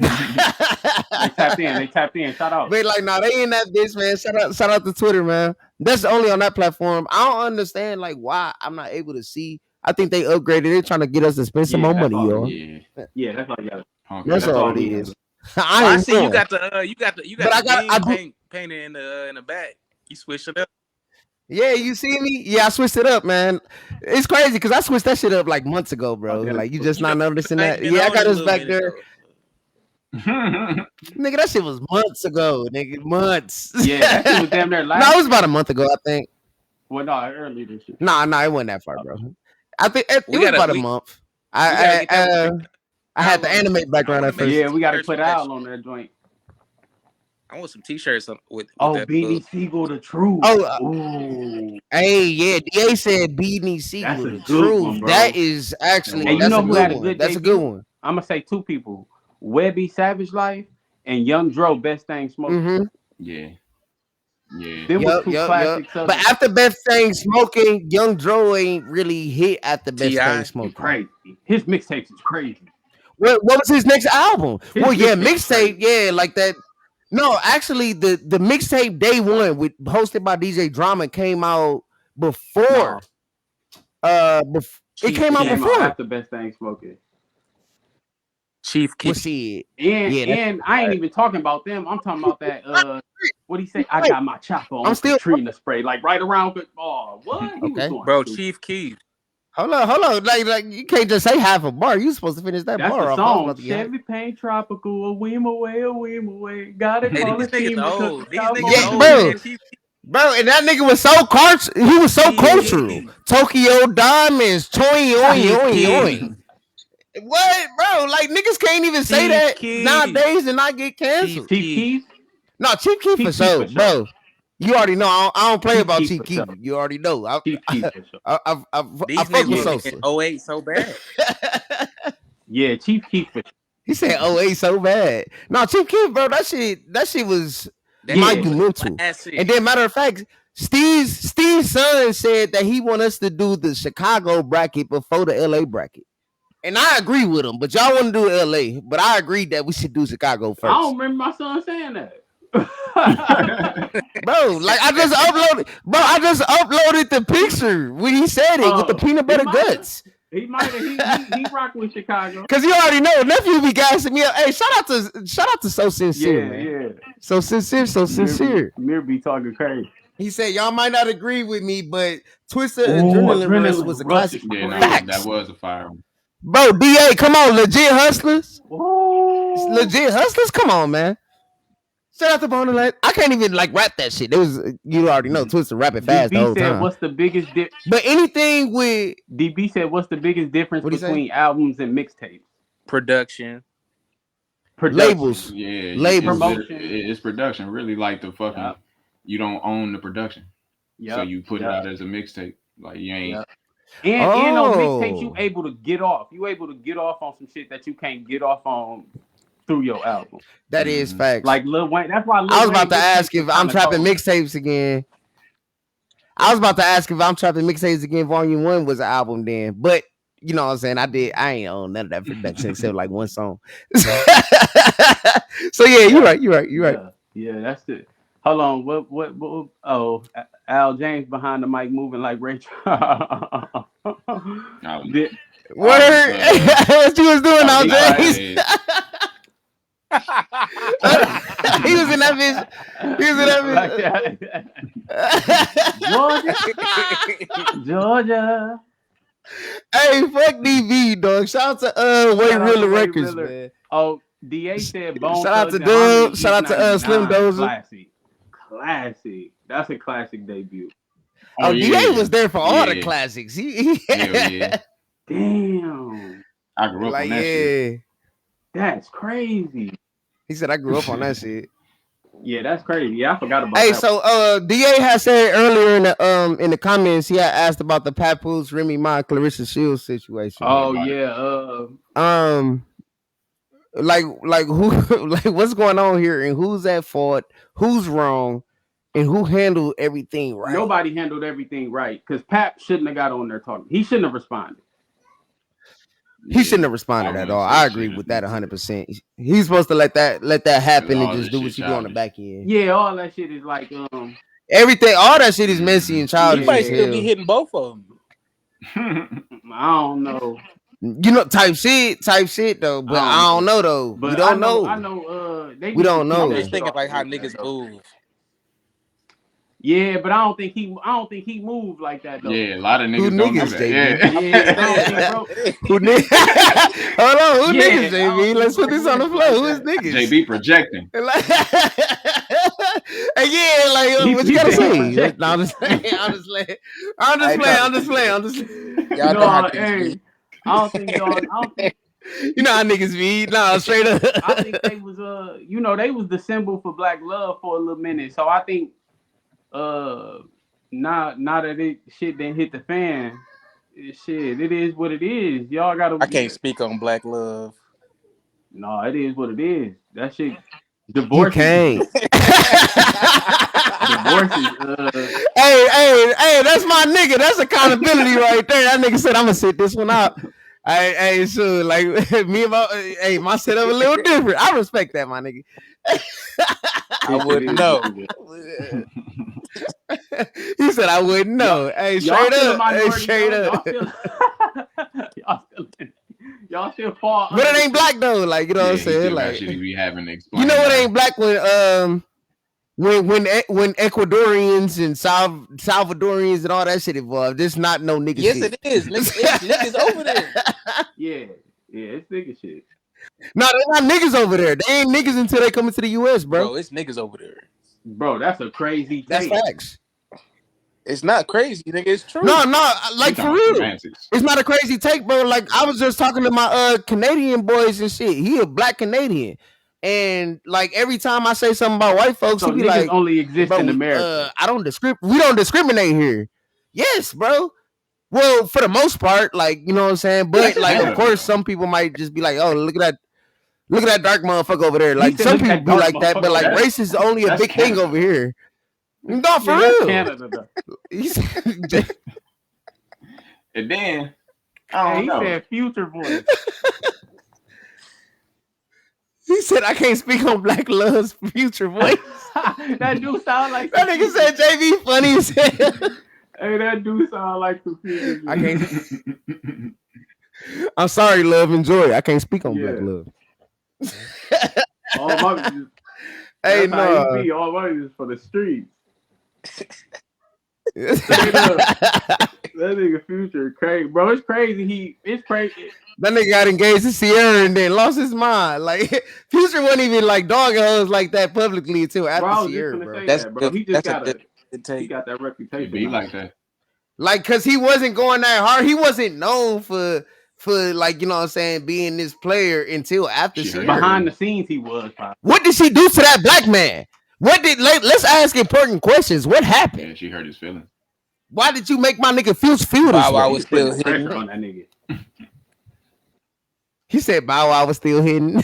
tapped in. Shout out. But like, nah, they ain't that bitch, man. Shout out to Twitter, man. That's only on that platform. I don't understand like why I'm not able to see. I think they upgraded. They're trying to get us to spend some more money, yo. Yeah, that's all you got. That's all it is. I see you got the painted in the back. You switched it up. Yeah, you see me? Yeah, I switched it up, man. It's crazy because I switched that shit up like months ago, bro. Like you just not noticing that. Yeah, I got this back there. Nigga, that shit was months ago, nigga. Months. Yeah, that shit was damn near last. No, it was about a month ago, I think. Well, no, earlier this year. Nah, it wasn't that far, bro. I think it was about a month. I had the animate background at first. Yeah, we got to put Al on that joint. I want some t-shirts with that Beanie Siegel, the truth. Hey, yeah, DA said Beanie Siegel, the truth. That is actually that's a good one. That's a good one. I'm gonna say two people: Webby, Savage Life, and Young Dro, Best Thing Smoking. Mm-hmm. Yeah. Them was two classics. But after Best Thing Smoking, Young Dro ain't really hit at the Best Thing Smoking. Crazy. His mixtapes is crazy. What was his next album? Mixtape. Yeah, like that. No, actually, the mixtape Day One hosted by DJ Drama came out before. It came out before. After Best Thing Smoking. Chief Keef. And I ain't even talking about them. I'm talking about that. What he say? I got my chopper on Katrina spray, like right around. Oh, what? Okay, bro. Chief Keef. Hold on. Like you can't just say half a bar. You supposed to finish that That's bar. That's the song. Chevy Paint Tropical, a weem away. Got it. These niggas old. Bro, and that nigga was so cultural. He was so cultural. Tokyo Diamonds, oing. What, bro? Like niggas can't even say that nowadays and not get canceled. Chief Keef? No, Chief Keef for sure, bro. You already know. I don't play about Chief Keef. You already know. I fuck with Sosa. 08 so bad. Yeah, Chief Keef. He said 08 so bad. No, Chief Keef, bro. That shit was monumental. And then, matter of fact, Steve's son said that he want us to do the Chicago bracket before the LA bracket. And I agree with him, but y'all want to do LA. But I agreed that we should do Chicago first. I don't remember my son saying that. Bro, like I just uploaded the picture when he said it with the peanut butter guts. He might have he rocked with Chicago. Cause you already know nephew be gassing me up. Hey, shout out to So Sincere. Yeah. So sincere. Mir be talking crazy. He said y'all might not agree with me, but Twister Adrenaline Rush was a classic. Yeah, no, that was a fire. Bro, DA, come on, legit hustlers. Legit hustlers, come on, man. Shout out to Bonnet. I can't even like rap that shit. It was you already know Twister rapping fast the whole time. What's the biggest difference? But anything with DB said, what's the biggest difference between albums and mixtapes? Production. Labels. Yeah, labels. It's production. Really, like the fucking. You don't own the production, so you put it out as a mixtape. Like you ain't. And on mixtapes, you able to get off. You able to get off on some shit that you can't get off on through your album. That is facts. Like Lil Wayne. That's why I was about to ask if I'm trapping mixtapes again. I was about to ask if I'm Trapping Mixtapes Again Volume 1 was an album then, but you know what I'm saying? I ain't own none of that production except like one song. So yeah, you're right. Yeah, that's it. Hold on, what? Oh, Al James behind the mic, moving like Ray Charles. Word, what you was doing, Al James? He was in that bitch. Georgia. Hey, fuck DV, dog. Shout out to Way Realer Records, man. Oh, DA said Bone. Shout out to Dub. Shout out to Slim Dozer. Classic. That's a classic debut. Oh, DA was there for all the classics. Damn. I grew up on that shit. That's crazy. He said I grew up on that shit. Yeah, that's crazy. Yeah, I forgot about that. Hey, so DA had said earlier in the comments, he had asked about the Papoose, Remy Ma, Clarissa Shields situation. Oh yeah. Like who like what's going on here and who's at fault, who's wrong, and who handled everything right? Nobody handled everything right because Pap shouldn't have got on there talking. He shouldn't have responded. He shouldn't have responded at all. I agree with that 100%. He's supposed to let that happen and just do what you do on the back end. Yeah, all that shit is like everything. All that shit is messy and childish. You might still be hitting both of them. I don't know. You know, type shit though. But I don't know though. But we don't know. I know. We don't know. I'm just thinking like how niggas move. Yeah, but I don't think he moved like that though. Yeah, a lot of niggas don't do that. Who niggas? Hold on, who niggas, JB? Let's put this on the floor. Who is niggas? JB projecting. Hey, yeah, like what you gotta say? No, I'm just playing. I'm just playing. Y'all know how I don't think you know how niggas be. Nah, straight up. I think they was they was the symbol for black love for a little minute. So I think now that shit didn't hit the fan, it is what it is. Y'all gotta. I can't speak on black love. No, it is what it is. That shit. Divorce. You can't. Divorces. Hey, that's my nigga. That's accountability right there. That nigga said I'm gonna sit this one out. Hey, so like me and my setup a little different. I respect that, my nigga. I wouldn't know. He said I wouldn't know. Hey, straight up. Y'all still fall. But it ain't black though. Like, you know what I'm saying? Like, we having to explain. You know it ain't black when Ecuadorians and Salvadorians and all that shit involved. There's not no nigga yes, shit. It is. Niggas over there. Yeah, it's nigga shit. No, they're not niggas over there. They ain't niggas until they come into the US, bro. Bro, it's niggas over there. Bro, that's a crazy That's thing. facts. It's not crazy, nigga. It's true. No, like for real. It's not a crazy take, bro. Like I was just talking to my Canadian boys and shit. He a black Canadian. And like every time I say something about white folks, so he be like, only exist in America. We don't discriminate here. Yes, bro. Well, for the most part, like, you know what I'm saying? But like of course some people might just be like, oh, look at that dark motherfucker over there. Like some people be like that, but like race is only a big thing over here. No, for real. Canada. And then I don't know. He said future voice. He said I can't speak on black love's future voice. That do sound like that nigga said JB funny as hell. Hey, that do sound like the future. I can't. I'm sorry, love and joy. I can't speak on black love. All my hey, no. All my is for the streets. That nigga future crazy, bro. It's crazy. It's crazy. That nigga got engaged to Sierra and then lost his mind. Like Future wasn't even like dogging hoes like that publicly until after Sierra, bro. He just got that reputation. Be like that. Like, cause he wasn't going that hard. He wasn't known for like, you know what I'm saying, being this player until after Sierra. Behind the scenes, he was. Probably. What did she do to that black man? Let's ask important questions. What happened? Yeah, she hurt his feelings. Why did you make my nigga feel this way? Bow Wow was still hitting on that nigga. He said Bow Wow was still hitting.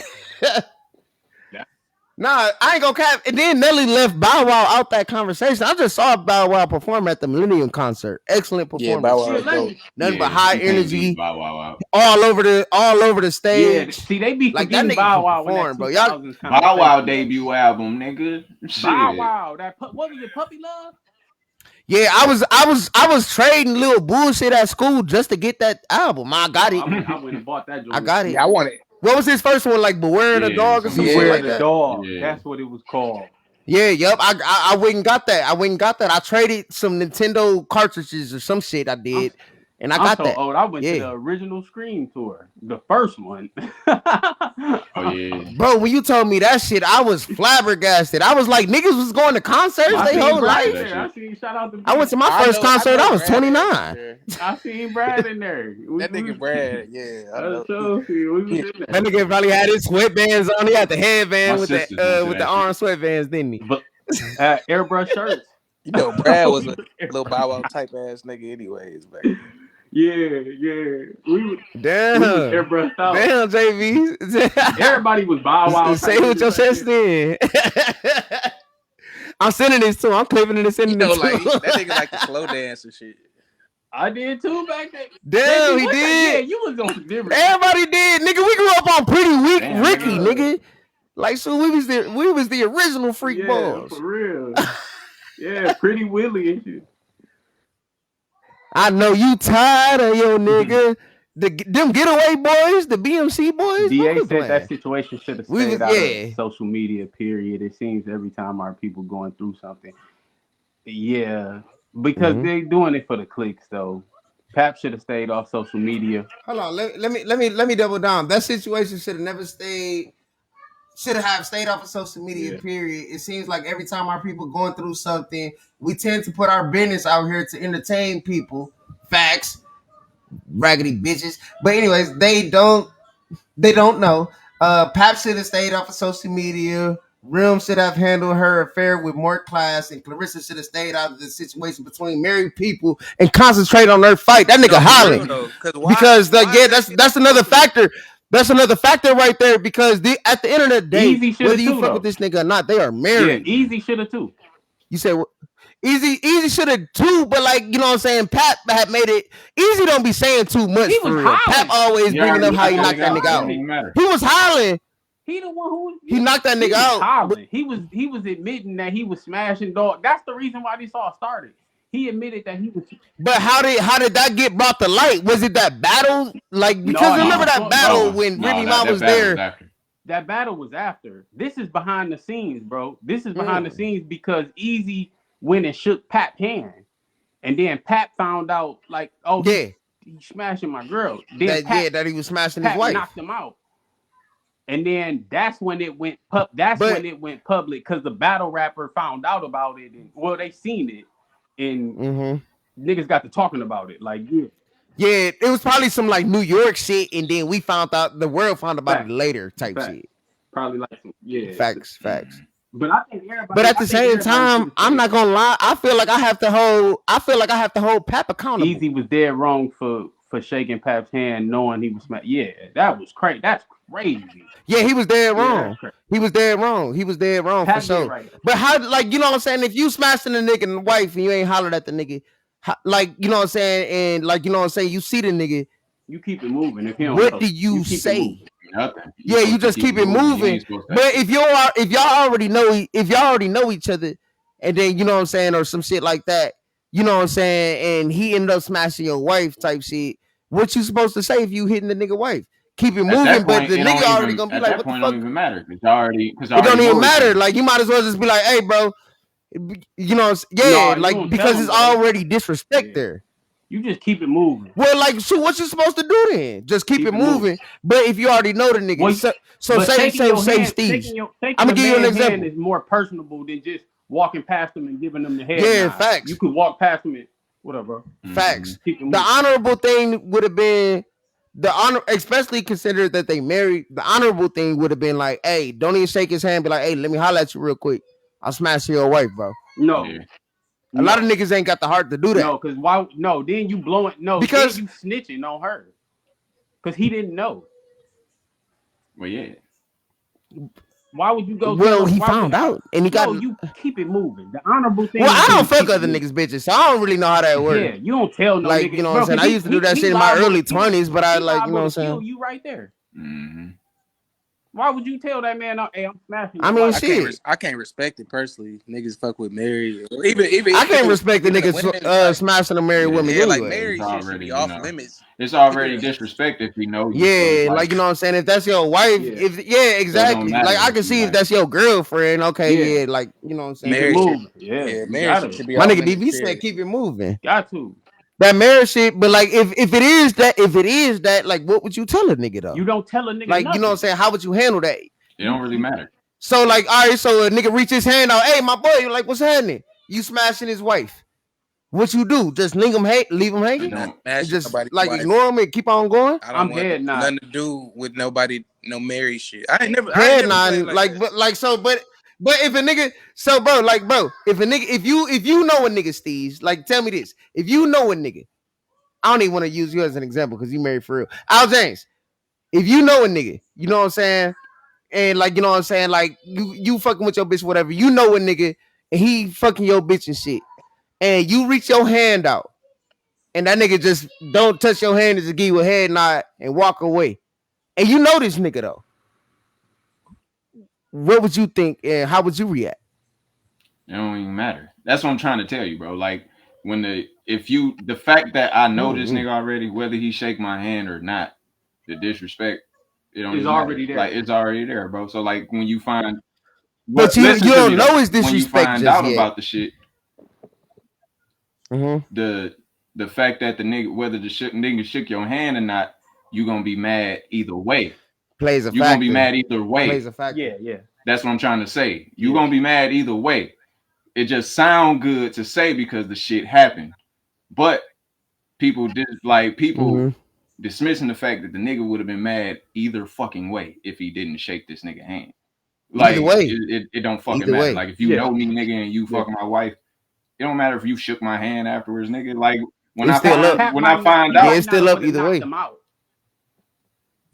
Nah, I ain't gonna cap. And then Nelly left Bow Wow out that conversation. I just saw Bow Wow perform at the Millennium concert. Excellent Yeah, performance. Bow Wow was dope. Nothing but high you can't energy, leave Bow Wow out. all over the stage. Yeah, see, they be like that forgetting nigga Bow can Wow in that perform, bro. Y'all 2000s Bow Wow conversation. debut album, nigga. Bow Shit. Wow, what was it, Puppy Love? Yeah, I was trading little bullshit at school just to get that album. I got it. I went and bought that joint. I got it. Yeah, I want it. What was his first one? Like Beware the Dog or some shit Beware like the that? Dog. Yeah. That's what it was called. Yeah, yep. I went and got that. I traded some Nintendo cartridges or some shit I did. And I got that. Old. I went to the original Scream tour, the first one. Oh yeah, bro. When you told me that shit, I was flabbergasted. I was like, niggas was going to concerts they whole life. I went to my first concert. I was 29. I seen Brad in there. That nigga Brad, yeah. That nigga probably had his sweatbands on. He had the headband with the arm sweatbands, didn't he? But airbrush shirts. You know, Brad was a little Bow Wow type ass nigga, anyways. But yeah. Damn, airbrushed out. Damn, JV. Everybody was Bow Wow. Say what your chest in. I'm sending this too. I'm clipping it and sending it too. Like that nigga like the slow dance and shit. I did too back then. Damn, he did. Yeah, you was on different. Everybody did, nigga. We grew up on Pretty Weak Ricky, nigga. Like, so we was the original freak balls. For real. Yeah, Pretty Willie and shit. I know you tired of your nigga. Them getaway boys, the BMC boys. DA said that situation should have stayed out of social media, period. It seems every time our people going through something. Yeah, because they doing it for the clicks, though. Pap should have stayed off social media. Hold on, let me double down. That situation should have never stayed. Should have stayed off of social media, period. It seems like every time our people going through something, we tend to put our business out here to entertain people. Facts. Raggedy bitches. But anyways, they don't know. Pap should have stayed off of social media. Rim should have handled her affair with more class, and Clarissa should have stayed out of the situation between married people and concentrate on their fight. That nigga hollering. Because that's another factor. That's another factor right there, because at the end of the day, whether you fuck with this nigga or not, they are married. Yeah, Easy should have too. You say what? Easy should have too, but like, you know what I'm saying, Pap had made it. Easy don't be saying too much for real. Pap always bringing up how he knocked that nigga out. He was hollering. He the one who he knocked that nigga out. Hollering. He was admitting that he was smashing dog. That's the reason why this all started. He admitted that he was. But how did that get brought to light? Was it that battle? Like, because remember that battle when Remy Ma was there. That battle was after. This is behind the scenes, bro. This is behind the scenes because Easy went and shook Pap's hand, and then Pap found out, like, oh yeah, he's smashing my girl. Then that he was smashing his wife. Knocked him out, and then that's when it went when it went public, because the battle rapper found out about it, and they seen it, and niggas got to talking about it, like yeah, it was probably some like New York shit, and then we found out, the world found about it later type shit. Probably like some facts. But I think everybody. But at the same time, I'm not gonna lie. I feel like I have to hold Pap accountable. Easy was dead wrong for shaking Pap's hand, knowing he was smacked. Yeah, that was crazy. That's crazy. Yeah, he was dead wrong. He was dead wrong for sure. Right. But how, like, you know what I'm saying? If you smashing a nigga and the wife and you ain't hollered at the nigga, like, you know what I'm saying, and like, you know what I'm saying, you see the nigga, you keep it moving. If you what do you say? Nothing. Yeah, you just keep it moving. But if y'all already know each other, and then, you know what I'm saying, or some shit like that, you know what I'm saying, and he ended up smashing your wife type shit, what you supposed to say if you hitting the nigga wife? Keep it moving, but the nigga already gonna be like, what the fuck? It don't even matter. It don't even matter. Like, you might as well just be like, hey, bro, you know, because it's already disrespect there. You just keep it moving. Well, like, so what you supposed to do then? Just keep it moving. But if you already know the nigga, say Steve. I'm gonna give you an example. Is more personable than just walking past them and giving them the head. Yeah, facts. You could walk past them and whatever. Facts. The honorable thing would have been especially considered that they married. The honorable thing would have been like, hey, don't even shake his hand. Be like, hey, let me holler at you real quick. I'll smash your wife, bro. No. Yeah. A lot of niggas ain't got the heart to do that. No, because why? No, then you blowing. No, because you snitching on her. Because he didn't know. Well, yeah. Why would you go? Well, he found out, and he got. No, you keep it moving. The honorable thing. Well, I don't is fuck other niggas bitches, so I don't really know how that works. Yeah, you don't tell no like nigga. you know bro, what I'm saying. I used to do that shit in my early 20s, but I like you know what I'm saying. You right there. Mm-hmm. Why would you tell that man, hey, I'm smashing? I mean, shit. I can't respect it personally. Niggas fuck with married. Even I can't respect the niggas smashing a married woman. Yeah, anyway. like married shit should be off limits. It's already disrespect if you know. Yeah, like you know what I'm saying. If that's your wife, exactly. So like I can see if that's your girlfriend. Okay, yeah, like you know what I'm saying. Marriage, marriage should be. My nigga DV said keep it moving. Got to. That marriage shit, but like if it is that, like what would you tell a nigga though? You don't tell a nigga like nothing. You know what I'm saying. How would you handle that? It don't really matter. So like, all right, so a nigga reach his hand out. Hey, my boy, you're like, what's happening? You smashing his wife. What you do? Just leave him hanging? Just like ignore him and keep on going? I'm head nodding. Nothing to do with nobody, no married shit. I ain't never head nodding. But if a nigga, so bro, if a nigga, if you know a nigga, Steez, like tell me this. If you know a nigga, I don't even want to use you as an example because you married for real. Al James, if you know a nigga, you know what I'm saying? And like, you know what I'm saying? Like you fucking with your bitch, whatever. You know a nigga and he fucking your bitch and shit. And you reach your hand out. And that nigga just don't touch your hand and just give you a head nod and walk away. And you know this nigga though. What would you think and how would you react? It don't even matter. That's what I'm trying to tell you, bro. Like when the fact that I know this nigga already, whether he shake my hand or not, the disrespect, it don't it's already there. Like it's already there, bro. So like when you find, but you don't know it's disrespect. When you find out about the shit, the fact that the nigga, whether the nigga shook your hand or not, you gonna be mad either way. Plays a factor. You gonna be mad either way. Plays a factor. Yeah. That's what I'm trying to say. You gonna be mad either way. It just sound good to say because the shit happened, but people dismissing the fact that the nigga would have been mad either fucking way if he didn't shake this nigga hand. Like either way. It don't fucking either matter. Way. Like if you know me, nigga, and you fucking my wife, it don't matter if you shook my hand afterwards, nigga. Like when I find out, it's still up either way.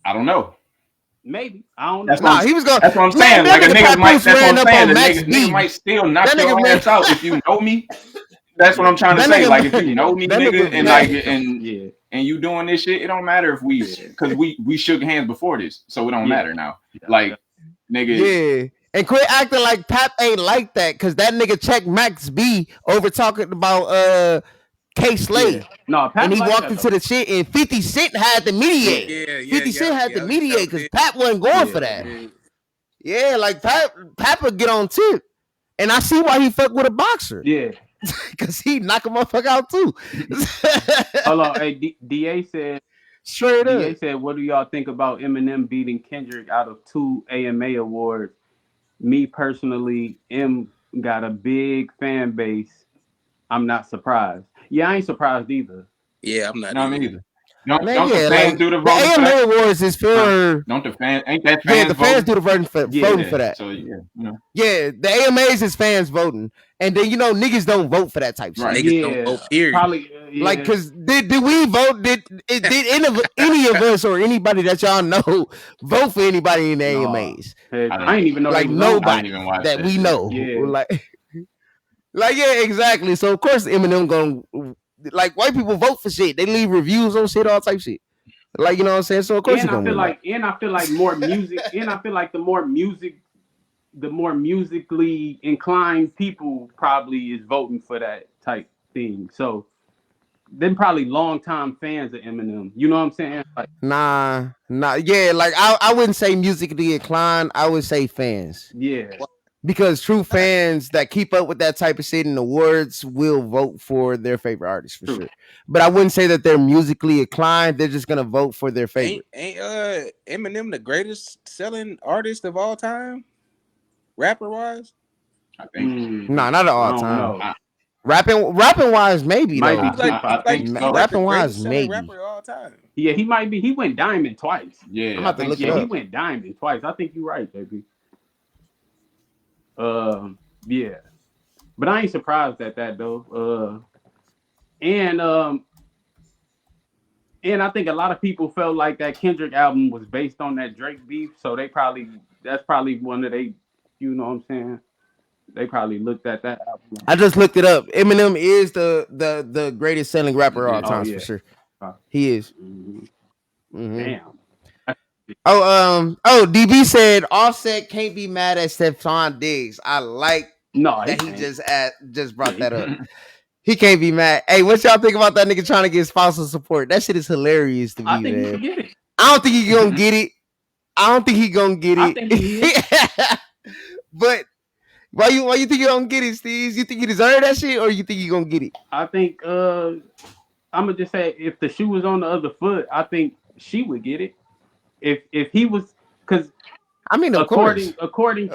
I don't know. Maybe I don't know. Nah, he was going. That's what I'm saying. Like a nigga might. That's what I'm saying. The nigga might still knock your ass out if you know me. That's what I'm trying to say. Like if you know me, nigga, and you doing this shit, it don't matter if because we shook hands before this, so it don't matter now. Like nigga. Yeah. And quit acting like Pap ain't like that, cause that nigga checked Max B over talking about K Slade. No, Pap and he like walked into the shit, and 50 Cent had to mediate. 50 Cent had to mediate because Pap wasn't going for that. Yeah, like Pap would get on tip, and I see why he fuck with a boxer. Yeah, cause he knock a motherfucker out too. Hold on, hey, DA said. Straight up. DA said, "What do y'all think about Eminem beating Kendrick out of 2 AMA awards? Me personally, M got a big fan base. I'm not surprised. Yeah, I ain't surprised either. Yeah, I'm not. No, me either. Don't the fans like, do the voting? The AMA Awards is for. Don't the fans? Ain't that fans? Yeah, the fans do the voting for that. So yeah, the AMAs is fans voting, and then niggas don't vote for that type shit. Right. Niggas don't vote. Period. Probably, like, cause did we vote? Did any of us or anybody that y'all know vote for anybody in the AMAs? I ain't even know. Like nobody that we know. Yeah. Like yeah, exactly. So of course Eminem gonna. Like white people vote for shit. They leave reviews on shit, all type of shit. Like you know what I'm saying. So of course, I feel like more music. And I feel like the more musically inclined people probably is voting for that type thing. So them probably longtime fans of Eminem. You know what I'm saying? Like, nah. Yeah, like I wouldn't say musically inclined. I would say fans. Yeah. Because true fans that keep up with that type of shit in awards will vote for their favorite artist for sure. But I wouldn't say that they're musically inclined. They're just gonna vote for their favorite. Ain't Eminem the greatest selling artist of all time, rapper wise? I think. No, not at all time. Rapping wise, maybe. Might though. I think so. Rapping wise, maybe. Rapper of all time. Yeah, he might be. He went diamond twice. Yeah, I'm about to look it up. He went diamond twice. I think you're right, baby. Yeah, but I ain't surprised at that though. And And I think a lot of people felt like that Kendrick album was based on that Drake beef, so that's probably one of they, you know what I'm saying? They probably looked at that album. I just looked it up. Eminem is the greatest selling rapper of all times for sure. He is. Damn. DB said Offset can't be mad at Stephon Diggs. I like that he just brought that up. He can't be mad. Hey, what y'all think about that nigga trying to get spousal support? That shit is hilarious to me, I think man. he can get it. I don't think he gonna get it. I think he is. But why you think you don't get it, Steve? You think you deserve that shit, or you think you gonna get it? I think I'm gonna just say if the shoe was on the other foot, I think she would get it. If he was, because I mean, according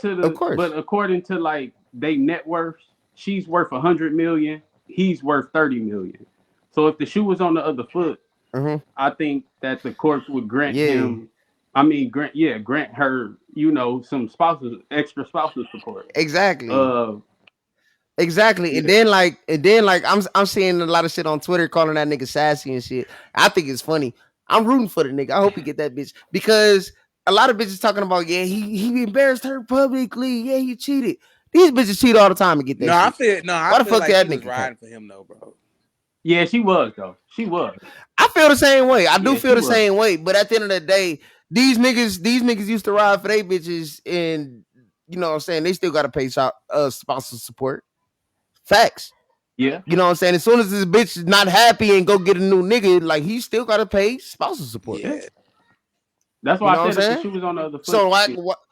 to like they net worth, she's worth 100 million, he's worth 30 million. So if the shoe was on the other foot, I think that the courts would grant him. I mean, grant her, some extra spousal support. Exactly. Exactly. Yeah. And then I'm seeing a lot of shit on Twitter calling that nigga sassy and shit. I think it's funny. I'm rooting for the nigga. I hope he get that bitch, because a lot of bitches talking about he embarrassed her publicly. Yeah, he cheated. These bitches cheat all the time and get that. I feel like she was riding for him though, bro. Yeah, she was though. She was. I feel the same way. I do feel the same way. But at the end of the day, these niggas used to ride for they bitches, and you know what I'm saying, they still gotta pay spousal support. Facts. Yeah. You know what I'm saying? As soon as this bitch is not happy and go get a new nigga, like, he still gotta pay spousal support. Yeah. That's why I said she was on the other foot. So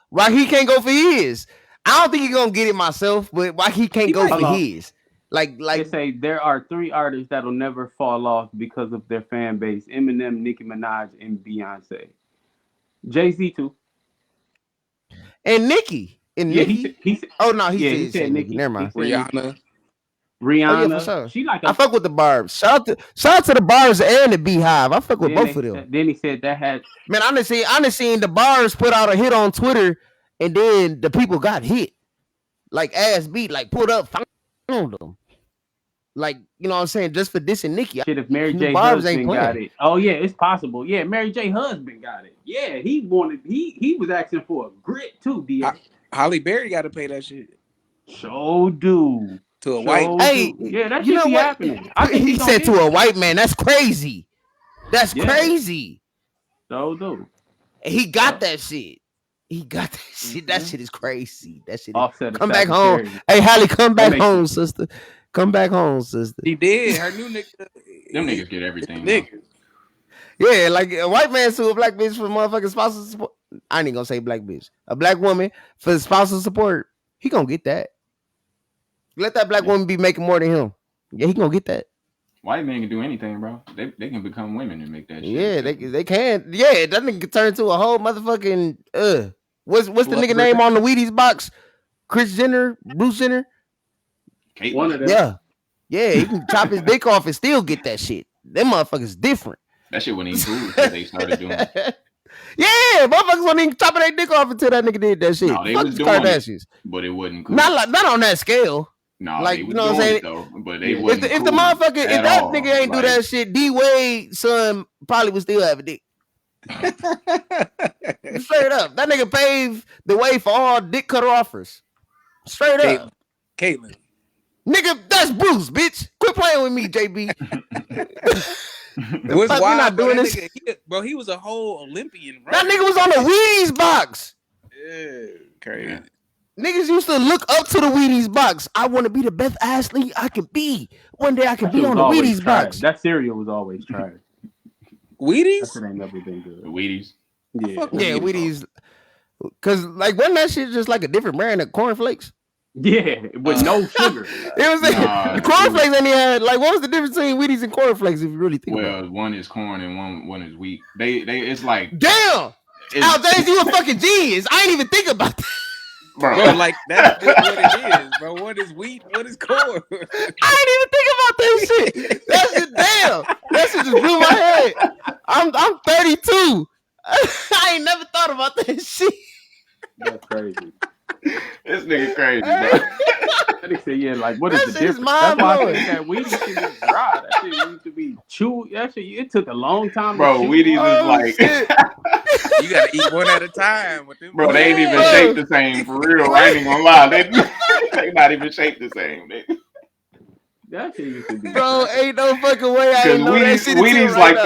why he can't go for his? I don't think he gonna get it myself, but why he can't go for his? Like they say there are 3 artists that'll never fall off because of their fan base: Eminem, Nicki Minaj, and Beyonce. Jay-Z too. And Nicki. He said Nicki. Never mind. Rihanna. Oh, yeah, for sure. She I fuck with the Barbs. Shout out to the Barbs and the Beehive. I fuck with both of them. Then he said that had I done seen the Barbs put out a hit on Twitter, and then the people got hit. Like ass beat, like put up, found them. Like, you know what I'm saying, just for dissing Nicki. Shit, if Mary J. Husband got it. Oh yeah, it's possible. Yeah, Mary J. Husband got it. Yeah, he was asking for a grit too, D.A. Holly Berry got to pay that shit. So do. To a white. Hey, yeah, that shit be happening. He said to a white man. That's crazy. That's crazy. So do. He got that shit. He got that shit. That shit is crazy. That shit. Come back home. Hey, Holly, come back home, sister. Come back home, sister. He did. Her new nigga. Them niggas get everything. Niggas. Yeah, like a white man sue a black bitch for motherfucking spousal support. I ain't gonna say black bitch. A black woman for spousal support. He gonna get that. Let that black woman be making more than him. Yeah, he gonna get that. White men can do anything, bro. They can become women and make that shit. Yeah, they can. Yeah, that nigga can turn into a whole motherfucking What's the nigga name on the Wheaties box? Kris Jenner, Bruce Jenner. Caitlyn. One of them. Yeah, he can chop his dick off and still get that shit. Them motherfuckers different. That shit wasn't even cool until they started doing it. Yeah, motherfuckers wasn't even chopping their dick off until that nigga did that shit. No, they was doing it, but it wasn't cool. Not on that scale. No, like, you know what I'm saying? Though, but they wasn't if cool the motherfucker, if that nigga ain't like, do that shit, D-Wade son probably would still have a dick. Straight up. That nigga paved the way for all dick cutter offers. Straight up. Caitlyn. Nigga, that's Bruce, bitch. Quit playing with me, JB. It was wild, not doing this. Nigga, he was a whole Olympian, bro. That nigga was on the Wheaties box. Yeah, crazy. Niggas used to look up to the Wheaties box. I want to be the best athlete I can be. One day I can be on the Wheaties box. That cereal was always trash. Wheaties? That shit ain't never been good. The Wheaties? Yeah, Wheaties. Because, like, wasn't that shit just like a different brand of cornflakes? Yeah, with no sugar. It was the cornflakes ain't had, like, what was the difference between Wheaties and cornflakes if you really think about it? Well, one is corn and one is wheat. They it's like, damn! Al James, you a fucking genius. I ain't even think about that. Bro, like that's what it is, bro. What is wheat? What is corn? I didn't even think about that shit. That shit, damn. That shit just blew my head. I'm 32. I ain't never thought about that shit. That's crazy. This nigga crazy, bro. That nigga said, yeah, like, what is the difference? That's why I think that Wheaties shit is dry. That shit used to be chew. That shit, it took a long time Bro, to chew. Wheaties is like... You gotta eat one at a time with them. Bro, they ain't even shaped the same, for real. I ain't even gonna lie. They not even shaped the same, nigga. That shit used to be... Bro, ain't no fucking way I ain't know that shit. Wheaties like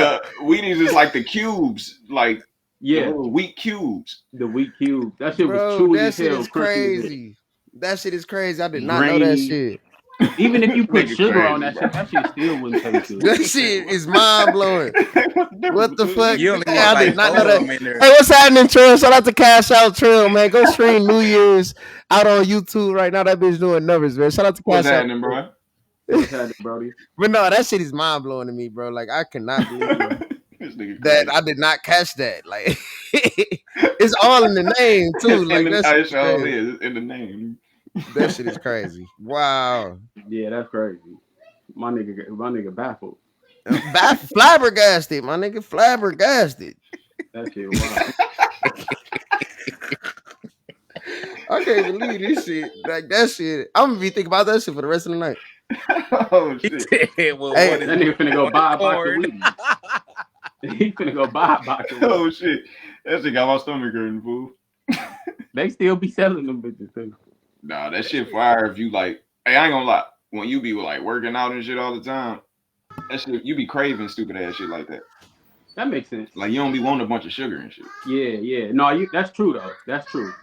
Wheaties is like the cubes, like yeah, the little wheat cubes. The wheat cubes. That shit was Bro, chewy that as shit hell. is crazy. That shit is crazy. I did not Grainy. know that shit. Even if you put Nigga sugar crazy, on that bro. shit, that shit still wouldn't taste good. That shit is mind blowing. What the fuck? You only Hey, want I like did not four know of them that. in there. Hey, what's happening, Trail? Shout out to Cash Out Trail, man. Go stream New Year's out on YouTube right now. That bitch doing numbers, man. Shout out to Cash What's Out. happening, bro? What's happening, Brody? But no, that shit is mind blowing to me, bro. Like I cannot believe This nigga that crazy. I did not catch that. Like it's all in the name too. Like that shit is crazy. It's in the name. That shit is crazy. Wow. Yeah, that's crazy. My nigga baffled. Flabbergasted, my nigga. Flabbergasted. That shit wild. I can't believe this shit. Like that shit. I'm gonna be thinking about that shit for the rest of the night. Oh shit. Well, Hey, that nigga finna go buy a box of Wheaties. He finna go buy a box of Wheaties. Oh shit. That shit got my stomach hurting, fool. They still be selling them bitches too. Nah, that shit fire if you like. Hey, I ain't gonna lie. When you be like working out and shit all the time, that shit you be craving stupid ass shit like that. That makes sense. Like you don't be wanting a bunch of sugar and shit. Yeah. No, that's true though. That's true.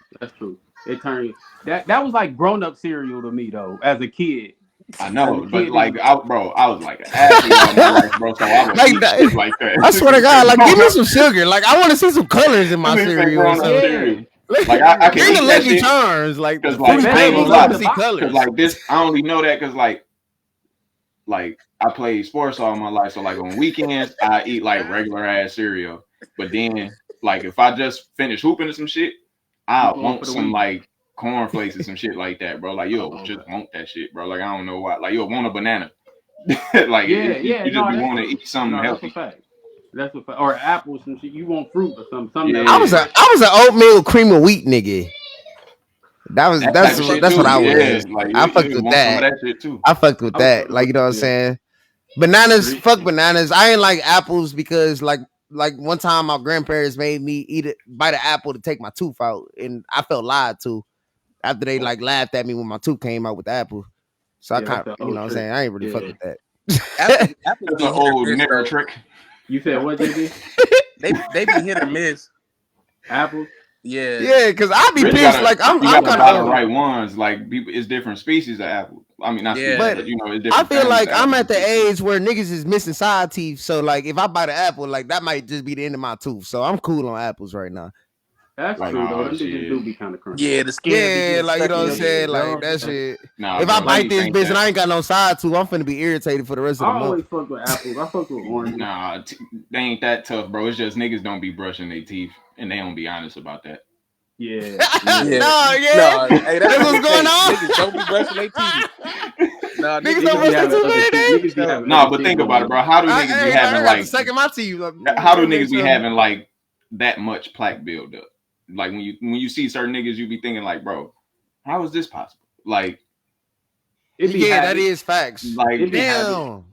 It turned that was like grown up cereal to me though. As a kid. I know, but like, I was like an athlete all my life, bro. So I would like eat that, shit like that. I swear to God, like give me some sugar. Like I want to see some colors in my cereal. Like I can bring eat the that Lucky shit. Charms, like Cause like I ain't gonna lie, see colors. Cause like this, I only know that cause like I played sports all my life. So like on weekends, I eat like regular ass cereal. But then like if I just finish hooping or some shit, I want some like cornflakes or some shit like that, bro. Like you'll just want that shit, bro. Like I don't know why. Like you'll want a banana. Like you just be wanting to eat something healthy. That's a fact. Or apples and shit. You want fruit or something. Yeah. I was an oatmeal cream of wheat nigga. That's what I was. Like, I fucked with that. Some of that shit too. I fucked with that. Like you know what I'm saying? Bananas, fuck bananas. I ain't like apples because like one time my grandparents made me bite an apple to take my tooth out, and I felt lied to after they like laughed at me when my tooth came out with the apple. So I kind of, you know what I'm saying? I ain't really fuck with that. Apple's an old nigger trick. You said what, JB? They be hit or miss. Apples? Yeah, because I be pissed. I'm kind of buy the right ones. Like it's different species of apple. I mean, not species, but you know, it's different. I feel like I'm at the age where niggas is missing side teeth. So like, if I bite an apple, like that might just be the end of my tooth. So I'm cool on apples right now. That's true though. Them niggas do be kind of crunchy. Yeah, the skin. Yeah, like you know what I'm saying. Like that shit. If I bite this bitch and I ain't got no side tooth, I'm finna be irritated for the rest of the month. I always fuck with apples. I fuck with oranges. Nah, they ain't that tough, bro. It's just niggas don't be brushing their teeth, and they don't be honest about that. Yeah. No, hey, that's what's going on. Niggas don't be brushing their teeth. Nah, niggas don't brush their teeth. No, but think about it, bro. How do niggas be having like sucking my teeth? How do niggas be having like that much plaque buildup? Like when you see certain niggas, you be thinking like, bro, how is this possible? Like, that is facts. Like, damn.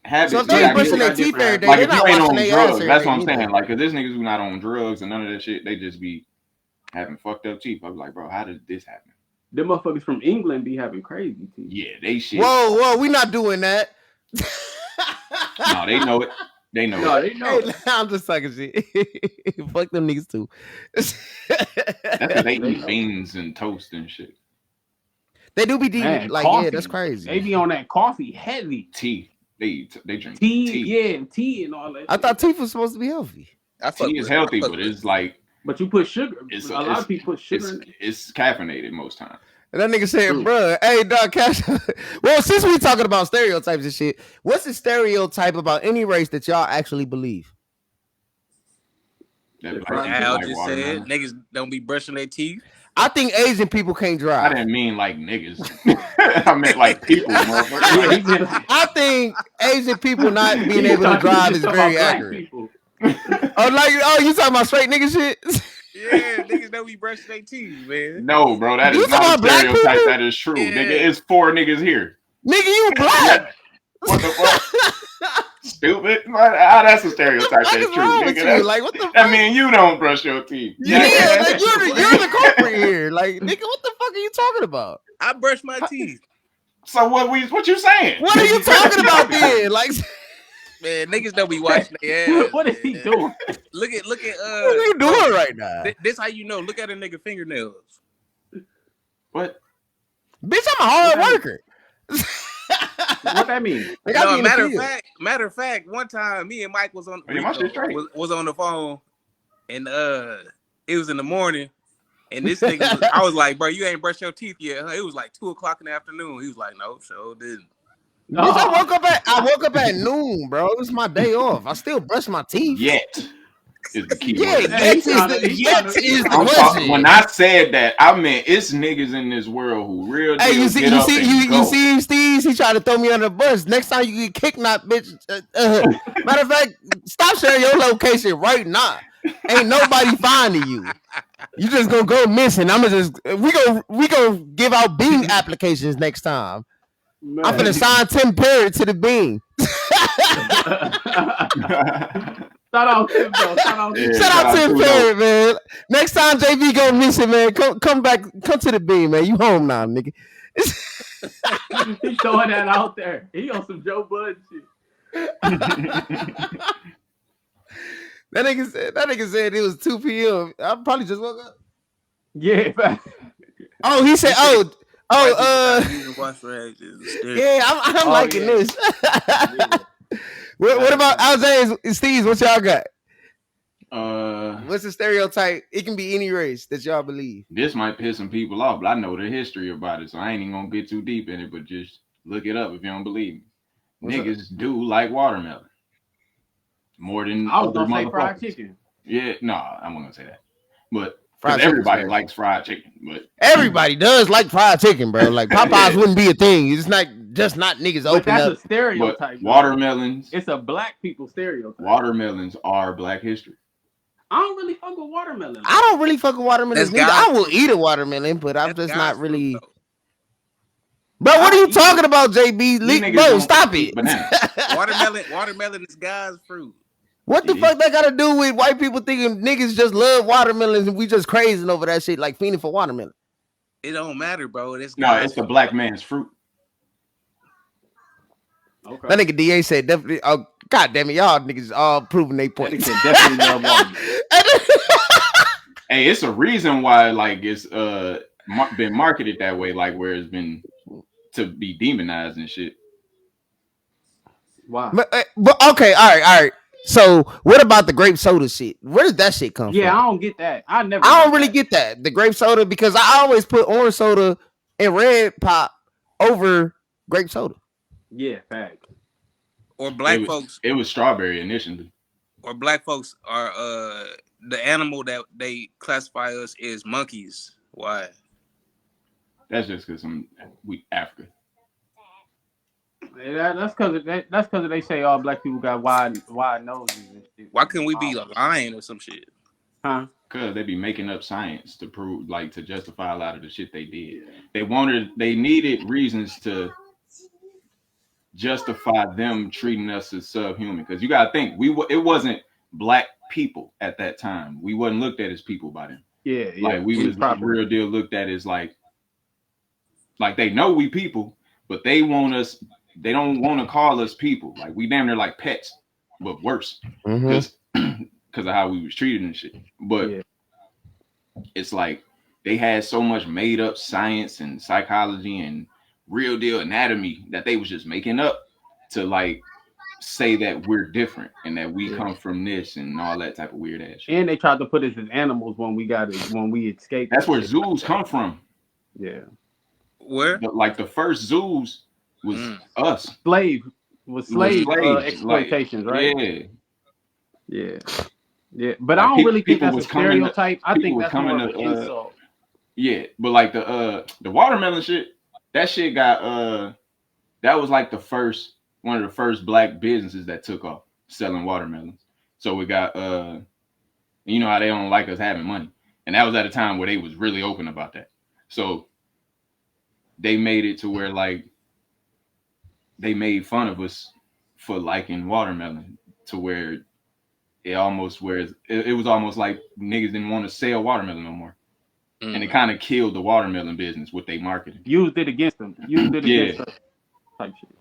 Habits. So if they brushing their teeth every day, like they're if you not ain't washing on their drugs, ass that's what I'm saying. Like, cause there's niggas who not on drugs and none of that shit. They just be having fucked up teeth. I was like, bro, how did this happen? Them motherfuckers from England be having crazy teeth. Yeah, they shit. Whoa, we not doing that. No, they know it. They know no, it. They know it. I'm just sucking shit. Fuck them niggas too. That's because they eat beans and toast and shit. They do be deep. Like, coffee. Yeah, that's crazy. They be on that coffee heavy. Tea. They drink tea. Yeah, tea and all that. I thought tea was supposed to be healthy. Tea is healthy, but it's like. But you put sugar. A lot of people put sugar in it. It's caffeinated most times. And that nigga said, bro, hey, dog, Cash. Well, since we talking about stereotypes and shit, what's the stereotype about any race that y'all actually believe? Al just said niggas don't be brushing their teeth. I think Asian people can't drive. I didn't mean like niggas. I meant like people, motherfucker. I think Asian people not being able to drive is very accurate. You talking about straight nigga shit? Yeah, niggas don't be brushing their teeth, man. No, bro, that You is not a talking about black stereotype. people? That is true, Yeah. nigga. It's 4 niggas here. Nigga, you black. What the fuck? Stupid. How that's a stereotype. What the fuck That's is true, wrong with nigga. you? Like, what the fuck? I mean, you don't brush your teeth. Yeah, like, you're the culprit here. Like, nigga, what the fuck are you talking about? I brush my teeth. So what you saying? What are you talking about then? Like, Man, niggas don't be watching their ass. What is he doing? Look at what are you doing right now? This how you know. Look at a nigga fingernails. What? Bitch, I'm a hard worker. What that mean? Like, I be in the field. Matter of fact, one time me and Mike was on my shit straight. was on the phone, and it was in the morning, and this nigga I was like, bro, you ain't brushed your teeth yet, huh? It was like 2:00 in the afternoon. He was like, no, so didn't. No. Bitch, I woke up at noon, bro. It was my day off. I still brush my teeth. Yet is the key Yeah, word. yet is the question. When I said that, I meant it's niggas in this world who real deal you see, Steve, he tried to throw me under the bus. Next time you get kicked, not bitch. Matter of fact, stop sharing your location right now. Ain't nobody finding you. You just gonna go missing. We gonna give out Bing applications next time. Man. I'm finna sign Tim Perry to the Bing. Shout out Tim, though. Shout out Tim Perry, man. Next time JB go missing, man, come back, come to the Bing, man. You home now, nigga. He's throwing that out there. He on some Joe Bud shit. That nigga said it was 2 p.m. I probably just woke up. Yeah. Oh, he said, yeah, I'm liking this. What about Aljays and Steve's? What y'all got? What's the stereotype? It can be any race that y'all believe. This might piss some people off, but I know the history about it, so I ain't even gonna get too deep in it. But just look it up if you don't believe me. Niggas do like watermelon more than I was gonna say fried chicken. Yeah, no, I'm not gonna say that, but. Because everybody likes fried chicken, but everybody does like fried chicken, bro. Like Popeyes wouldn't be a thing. It's not niggas open that's up. That's a stereotype. Watermelons. It's a black people stereotype. Watermelons are black history. I don't really fuck with watermelon. I don't really fuck with watermelons. I will eat a watermelon, but I'm just not really. Bro, what are you talking about, JB? Bro, stop it. Watermelon is God's fruit. What the fuck that got to do with white people thinking niggas just love watermelons and we just crazing over that shit like fiending for watermelon? It don't matter, bro. It's the black man's fruit. Okay. That nigga DA said definitely. Oh, god damn it, y'all niggas all proving they point. Definitely love watermelon. Hey, it's a reason why like it's been marketed that way, like where it's been to be demonized and shit. Wow. But okay, all right. So what about the grape soda shit? Where did that shit come from? Yeah, I don't get that. I don't really get that. The grape soda, because I always put orange soda and red pop over grape soda. Yeah, fact. Or black folks. It was strawberry initially. Or black folks are the animal that they classify us as monkeys. Why? That's just because we Africa. That's because they say all black people got wide noses and shit. Why couldn't we be a lion or some shit? Huh? Because they be making up science to prove, like, to justify a lot of the shit they did. They needed reasons to justify them treating us as subhuman. Because you gotta think, it wasn't black people at that time. We wasn't looked at as people by them. Yeah. Like we was real deal looked at as like they know we people, but they want us. They don't want to call us people. Like we damn near like pets, but worse because of how we was treated and shit. But it's like they had so much made up science and psychology and real deal anatomy that they was just making up to like say that we're different and that we come from this and all that type of weird ass shit. And they tried to put us as animals when we escaped. That's where zoos come from. Yeah. Where? Like the first zoos was us. Slave exploitations, right? Yeah. But I don't really think that's a stereotype. I think that's more of an insult. Yeah, but like the watermelon shit, that shit got that was like one of the first black businesses that took off selling watermelons. So we got you know how they don't like us having money. And that was at a time where they was really open about that. So they made it to where like they made fun of us for liking watermelon to where it was almost like niggas didn't want to sell watermelon no more. And it kind of killed the watermelon business with their marketing. Used it against them. Used it against them. Type shit.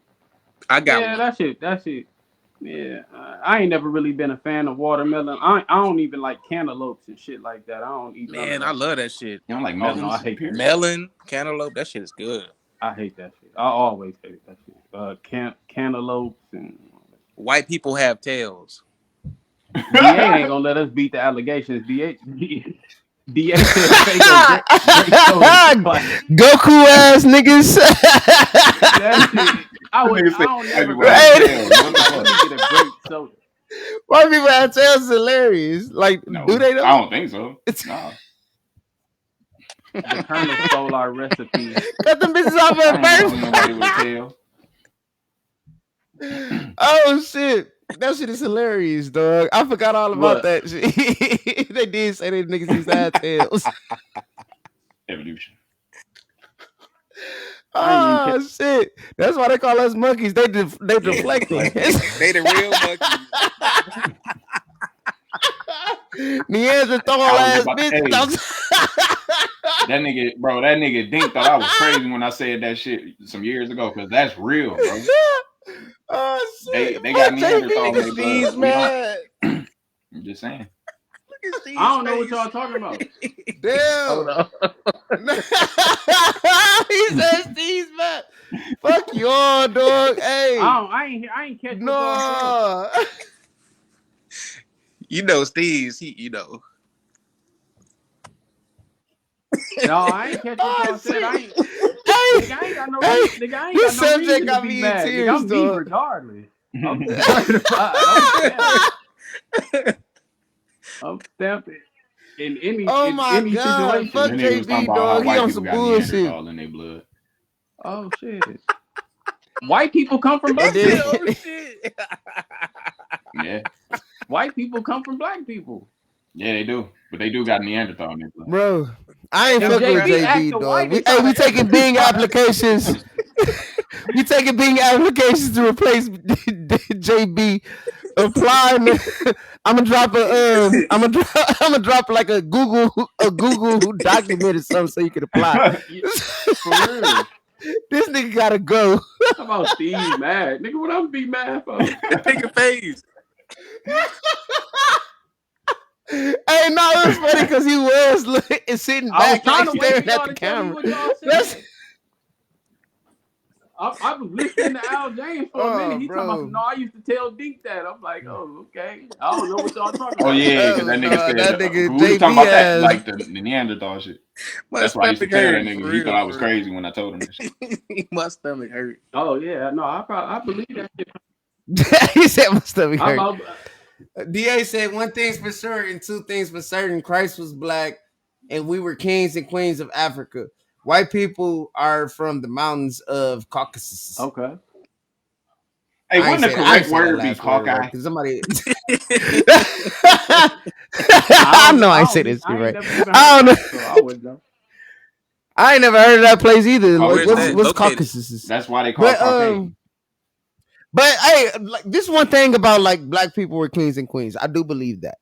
I got one. That shit. Yeah, I ain't never really been a fan of watermelon. I don't even like cantaloupes and shit like that. I don't eat. Man, I love that shit. You don't like melon? No, I hate that. Melon, cantaloupe. That shit is good. I hate that shit. I always hate that shit. Cantaloupes and white people have tails. DA ain't gonna let us beat the allegations. DA said Goku ass niggas. That shit. I don't never get a great soda. White people have tails is hilarious. Like, no, do they though? I don't think so. No. The Colonel stole our recipe. Cut them bitches off at birth. Oh shit. That shit is hilarious, dog. I forgot all about that shit. They did say they niggas used to have tails. Evolution. Oh shit! That's why they call us monkeys. They deflecting. They the real monkeys. Neanderthal ass bitch. That nigga Dink thought I was crazy when I said that shit some years ago because that's real, bro. Oh shit! They got Neanderthal in their blood. I'm just saying. I don't know what y'all talking about. Damn. He said Steve's mad. Fuck y'all, dog. Hey. I ain't catching no. You know Steve's, you know. No, I ain't catching what y'all said. I ain't got no reason. I ain't got no reason to be mad. I'm beat regardless. I'm stamping in any situation. Fuck JB, dog. He on some bullshit. All in their blood. Oh shit. White people come from black people. Oh shit. Yeah. White people come from black people. Yeah, they do. But they do got Neanderthal in their blood. Bro, I ain't fucking with JB, dog. We taking Bing applications. We taking Bing applications to replace JB. Applying. I'm gonna drop like a Google document or something so you can apply. For real. This nigga gotta go. How about Steve mad? Nigga, what I'm be mad for? Pick a face. Hey, no, it was funny because he was sitting back like staring at the camera. I was listening to Al James for a minute. He talking about, no, I used to tell Dink that. I'm like, oh, okay. I don't know what y'all talking about. Oh, yeah, because that nigga said, that nigga, we was talking about that, like the Neanderthal shit. That's why I used to tell that nigga. He thought I was crazy when I told him that shit. My stomach hurt. Oh, yeah. No, I believe that shit. He said my stomach hurt. DA said one thing's for sure and two things for certain. Christ was black and we were kings and queens of Africa. White people are from the mountains of Caucasus. Okay. Hey, wouldn't the correct word be Caucasus? Because somebody. I know I say this right. I don't know. So I ain't never heard of that place either. What's Caucasus? That's why they call it Caucasus. But hey, like this one thing about like black people were kings and queens. I do believe that.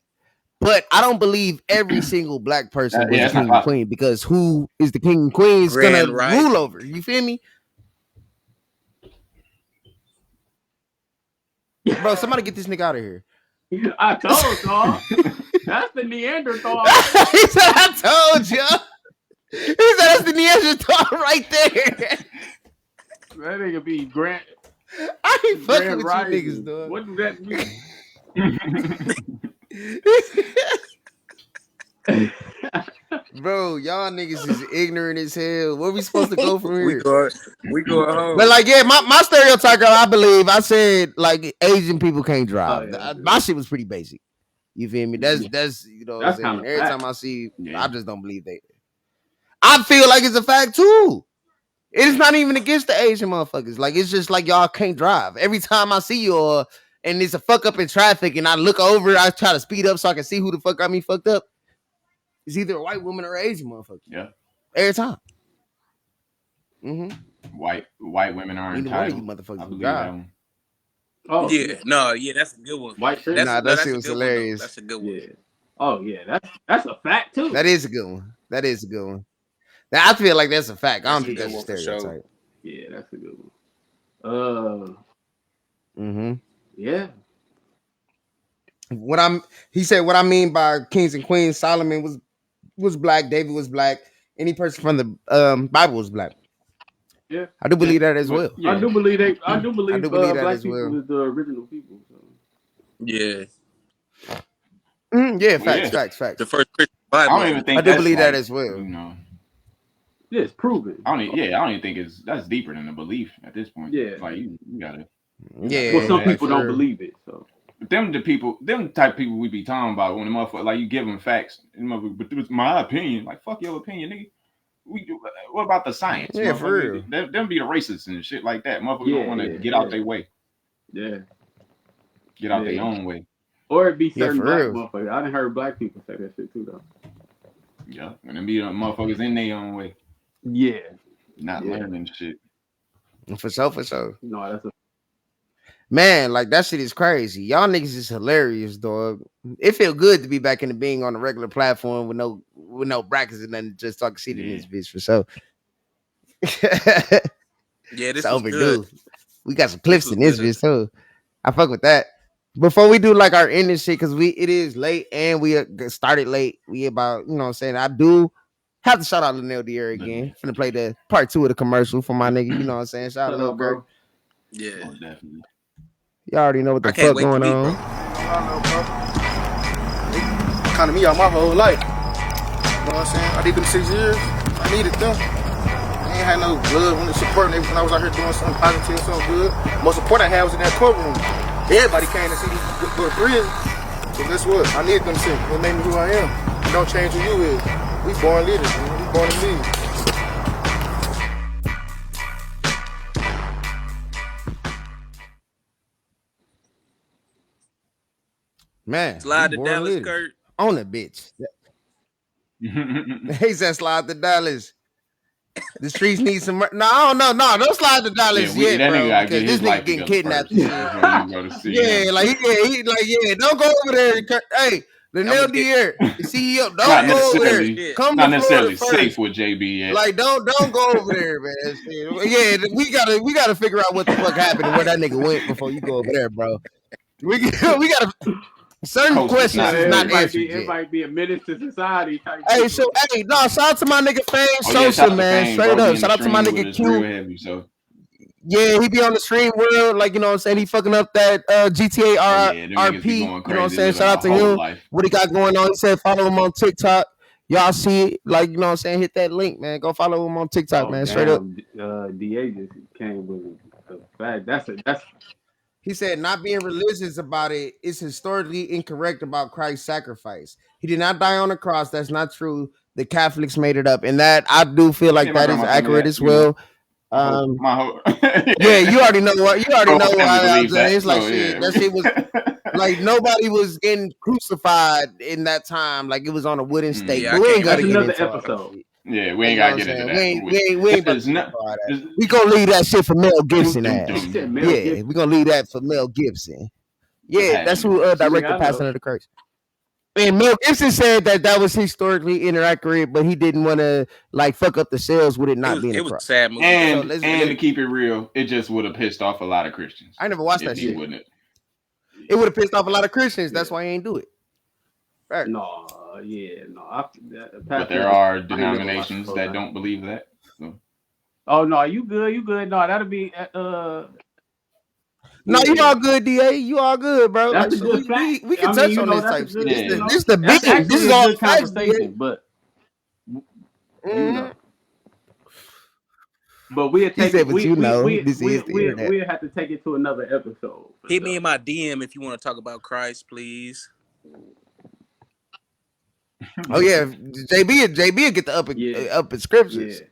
But I don't believe every single black person was a king and queen because who is the king and queen is going to rule over. You feel me? Bro, somebody get this nigga out of here. I told y'all. That's the Neanderthal. He said, I told you. He said, that's the Neanderthal right there. That nigga be Grant. I ain't fucking with you niggas, dog. What does that mean? Bro, y'all niggas is ignorant as hell. Where we supposed to go from here? We going home. But like, yeah, my stereotype, I believe I said like Asian people can't drive. Oh, yeah. My shit was pretty basic. You feel me? That's you know what I'm saying. Every time I see, I just don't believe that. I feel like it's a fact too. It is not even against the Asian motherfuckers. Like it's just like y'all can't drive. Every time I see you and it's a fuck up in traffic and I look over, I try to speed up so I can see who the fuck got me fucked up. it's either a white woman or an Asian motherfucker. Yeah. Every time. White women are Either entitled. one of you motherfuckers I believe God. that one. Oh yeah, no, yeah, that's a good one. White that's, nah, that shit was hilarious. That's a good one. Yeah. Oh yeah, that's a fact too. That is a good one. That is a good one. I feel like that's a fact. I don't think that's a stereotype. Sure. Yeah, that's a good one. Yeah. He said what I mean by kings and queens. Solomon was black. David was black. Any person from the Bible was black. Yeah, I do believe that as well. Yeah. I do believe black as people well. was the original people. So. Yeah. Yeah, facts. The first Christian Bible. I don't even think I do believe that as well. You know. Yeah, it's proven. I don't even think that's deeper than a belief at this point. Yeah. Like you gotta. Yeah. Well, some people don't believe it, so. But them type of people we be talking about when the motherfucker like you give them facts, but it's my opinion. Like fuck your opinion, nigga. What about the science? Yeah, for real. Them be the racists and shit like that. Motherfuckers don't want to get out their way. Yeah. Get out their own way. Or it be certain black real. motherfuckers. I done heard black people say that shit too though. Yeah, and them be the motherfuckers in their own way. Yeah. Not learning shit. For sure. No, that's a man, like that shit is crazy. Y'all niggas is hilarious, dog. It feel good to be back in the being on a regular platform with no brackets and nothing, just talking shit in this bitch for sure. Yeah, this is overdue. good. We got some clips in this bitch too. I fuck with that. Before we do like our ending shit, because it is late and we started late. We about, you know what I'm saying? I do have to shout out Lil Dier again. Finna play the part 2 of the commercial for my nigga. You know what I'm saying? Shout out Lil bro. Yeah. Oh, definitely. Y'all already know what the fuck going on. Kind of me out my whole life. You know what I'm saying? I did them 6 years. I needed them. I ain't had no blood when they supporting me when I was out here doing something positive, something good. Most important I had was in that courtroom. Everybody came to see me go to prison. So guess what? I need them 6. It made me who I am. It don't change who you is. We born leaders, man. We born to lead. Man, slide the Dallas skirt on the bitch. He said slide to Dallas. The streets need some. No, don't slide to Dallas yet, bro. Because this nigga getting kidnapped. Yeah, don't go over there. Hey, Lil Dier, the CEO, don't go over there. Come not necessarily safe with JB yet. Like, don't go over there, man. Yeah, we gotta figure out what the fuck happened and where that nigga went before you go over there, bro. We gotta. Certain questions is not answered yet. It might be a menace to society type. Hey, shout out to my nigga Fame Sosa, man. Straight up. Shout out to my nigga Q. Yeah, he be on the stream world, like, you know what I'm saying? He fucking up that GTA RP. You know what I'm saying? Shout out to him. What he got going on. He said follow him on TikTok. Y'all see it, like, you know what I'm saying? Hit that link, man. Go follow him on TikTok, man. Straight up. DA just came with the fact. That's He said, not being religious about it is historically incorrect about Christ's sacrifice. He did not die on the cross. That's not true. The Catholics made it up. And that, I do feel like that is accurate as well. Yeah, you already know what. You already know why. It's like shit. That shit was like nobody was getting crucified in that time. Like it was on a wooden stake. Yeah, but we ain't got to get another into episode. Yeah, we ain't gotta get into that. We ain't we gonna leave that shit for Mel Gibson ass. Yeah, we gonna leave that for Mel Gibson. Yeah, that's who directed Passion of the Christ. And Mel Gibson said that was historically inaccurate, but he didn't want to like fuck up the sales with it not being. It was a sad movie. And to keep it real, it just would have pissed off a lot of Christians. I never watched that shit. Wouldn't it? It would have pissed off a lot of Christians. That's why he ain't do it. Right. But there are denominations that don't believe that. So. Oh no, you good. No, that'll be No, you all good, DA. You all good, bro. That's like, a good fact. We can touch on this type shit. This is the big. This is all conversation, but but we'll take it. We have to take it to another episode. Hit me in my DM if you want to talk about Christ, please. Oh yeah, JB will get the up in scriptures. Yeah.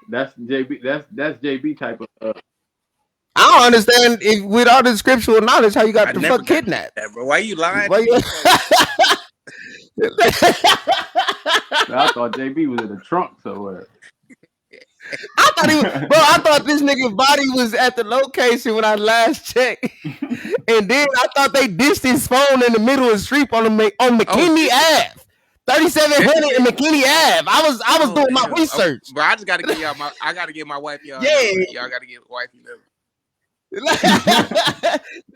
That's JB. That's JB type of. I don't understand if with all the scriptural knowledge how you got the fuck kidnapped. That, bro. Why you lying? thought JB was in the trunk somewhere. I thought he was, bro. I thought this nigga body was at the location when I last checked, and then I thought they dished his phone in the middle of the street on McKinney Ave, 3700 and McKinney Ave. I was doing my research, bro. I just gotta get y'all I gotta get my wife y'all. Yeah, y'all gotta get wifey number.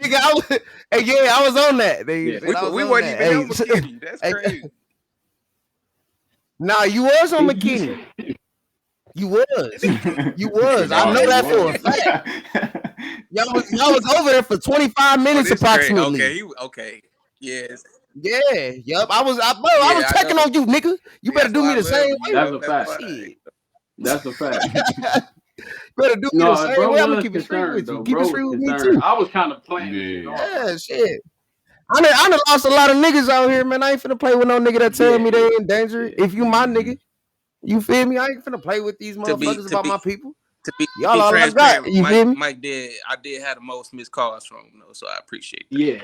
Nigga, I was on that. Nigga. Yeah. We weren't even on McKinney. That's crazy. Nah, you was on McKinney. You was. I know that for a fact. Y'all was over there for 25 minutes approximately. Great. Okay. Yes. Yeah. Yup. I was checking on you, nigga. You better do me the same way. That's a fact. That's a fact. Better do me the same way. I'm gonna keep it straight with you. Keep it straight with me too. I was kind of playing. Yeah, shit. I done lost a lot of niggas out here, man. I ain't finna play with no nigga that tell me they in danger. If you my nigga, you feel me? I ain't finna play with these motherfuckers about my people. Y'all all I got. You feel me? Mike did. I did have the most missed calls from him, though, so I appreciate that. Yeah.